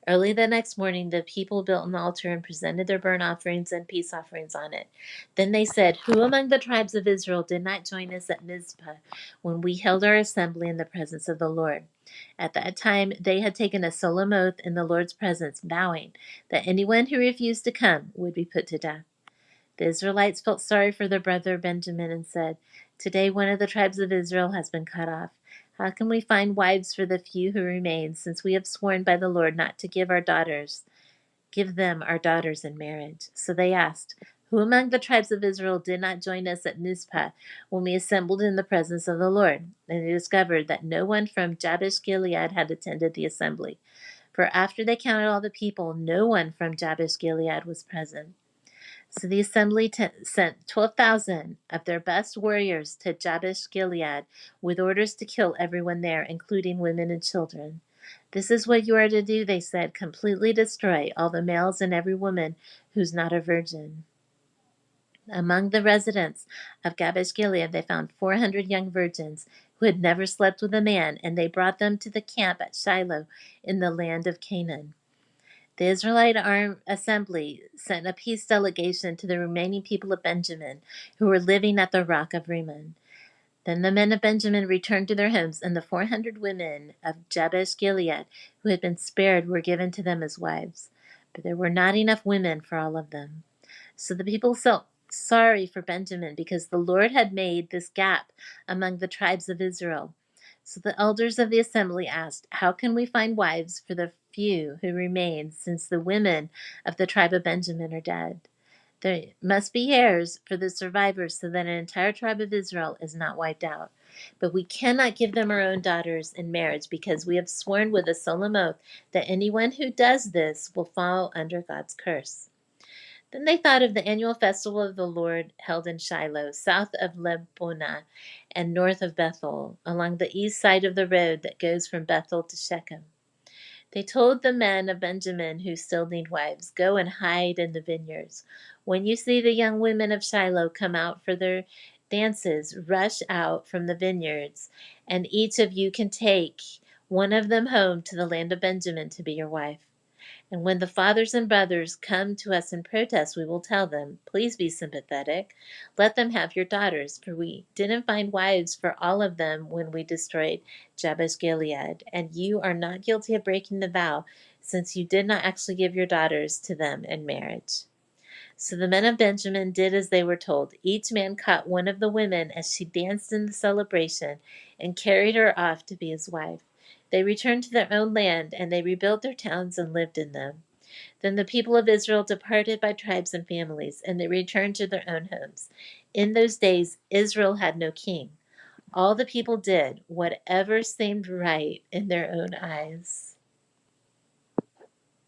Early the next morning, the people built an altar and presented their burnt offerings and peace offerings on it. Then they said, "Who among the tribes of Israel did not join us at Mizpah when we held our assembly in the presence of the Lord?" At that time, they had taken a solemn oath in the Lord's presence, vowing that anyone who refused to come would be put to death. The Israelites felt sorry for their brother Benjamin and said, "Today one of the tribes of Israel has been cut off. How can we find wives for the few who remain, since we have sworn by the Lord not to give them our daughters in marriage?" So they asked, "Who among the tribes of Israel did not join us at Mizpah when we assembled in the presence of the Lord?" And they discovered that no one from Jabesh Gilead had attended the assembly. For after they counted all the people, no one from Jabesh Gilead was present. So the assembly sent 12,000 of their best warriors to Jabesh Gilead with orders to kill everyone there, including women and children. "This is what you are to do," they said, "completely destroy all the males and every woman who's not a virgin." Among the residents of Jabesh Gilead, they found 400 young virgins who had never slept with a man, and they brought them to the camp at Shiloh in the land of Canaan. The Israelite assembly sent a peace delegation to the remaining people of Benjamin who were living at the rock of Rimmon. Then the men of Benjamin returned to their homes, and the 400 women of Jabesh Gilead who had been spared were given to them as wives. But there were not enough women for all of them. So the people felt sorry for Benjamin because the Lord had made this gap among the tribes of Israel. So the elders of the assembly asked, "How can we find wives for the few who remain, since the women of the tribe of Benjamin are dead? There must be heirs for the survivors so that an entire tribe of Israel is not wiped out. But we cannot give them our own daughters in marriage because we have sworn with a solemn oath that anyone who does this will fall under God's curse." Then they thought of the annual festival of the Lord held in Shiloh, south of Lebanon and north of Bethel, along the east side of the road that goes from Bethel to Shechem. They told the men of Benjamin who still need wives, "Go and hide in the vineyards. When you see the young women of Shiloh come out for their dances, rush out from the vineyards, and each of you can take one of them home to the land of Benjamin to be your wife. And when the fathers and brothers come to us in protest, we will tell them, 'Please be sympathetic. Let them have your daughters, for we didn't find wives for all of them when we destroyed Jabesh Gilead, and you are not guilty of breaking the vow, since you did not actually give your daughters to them in marriage.'" So the men of Benjamin did as they were told. Each man caught one of the women as she danced in the celebration and carried her off to be his wife. They returned to their own land, and they rebuilt their towns and lived in them. Then the people of Israel departed by tribes and families, and they returned to their own homes. In those days, Israel had no king. All the people did whatever seemed right in their own eyes.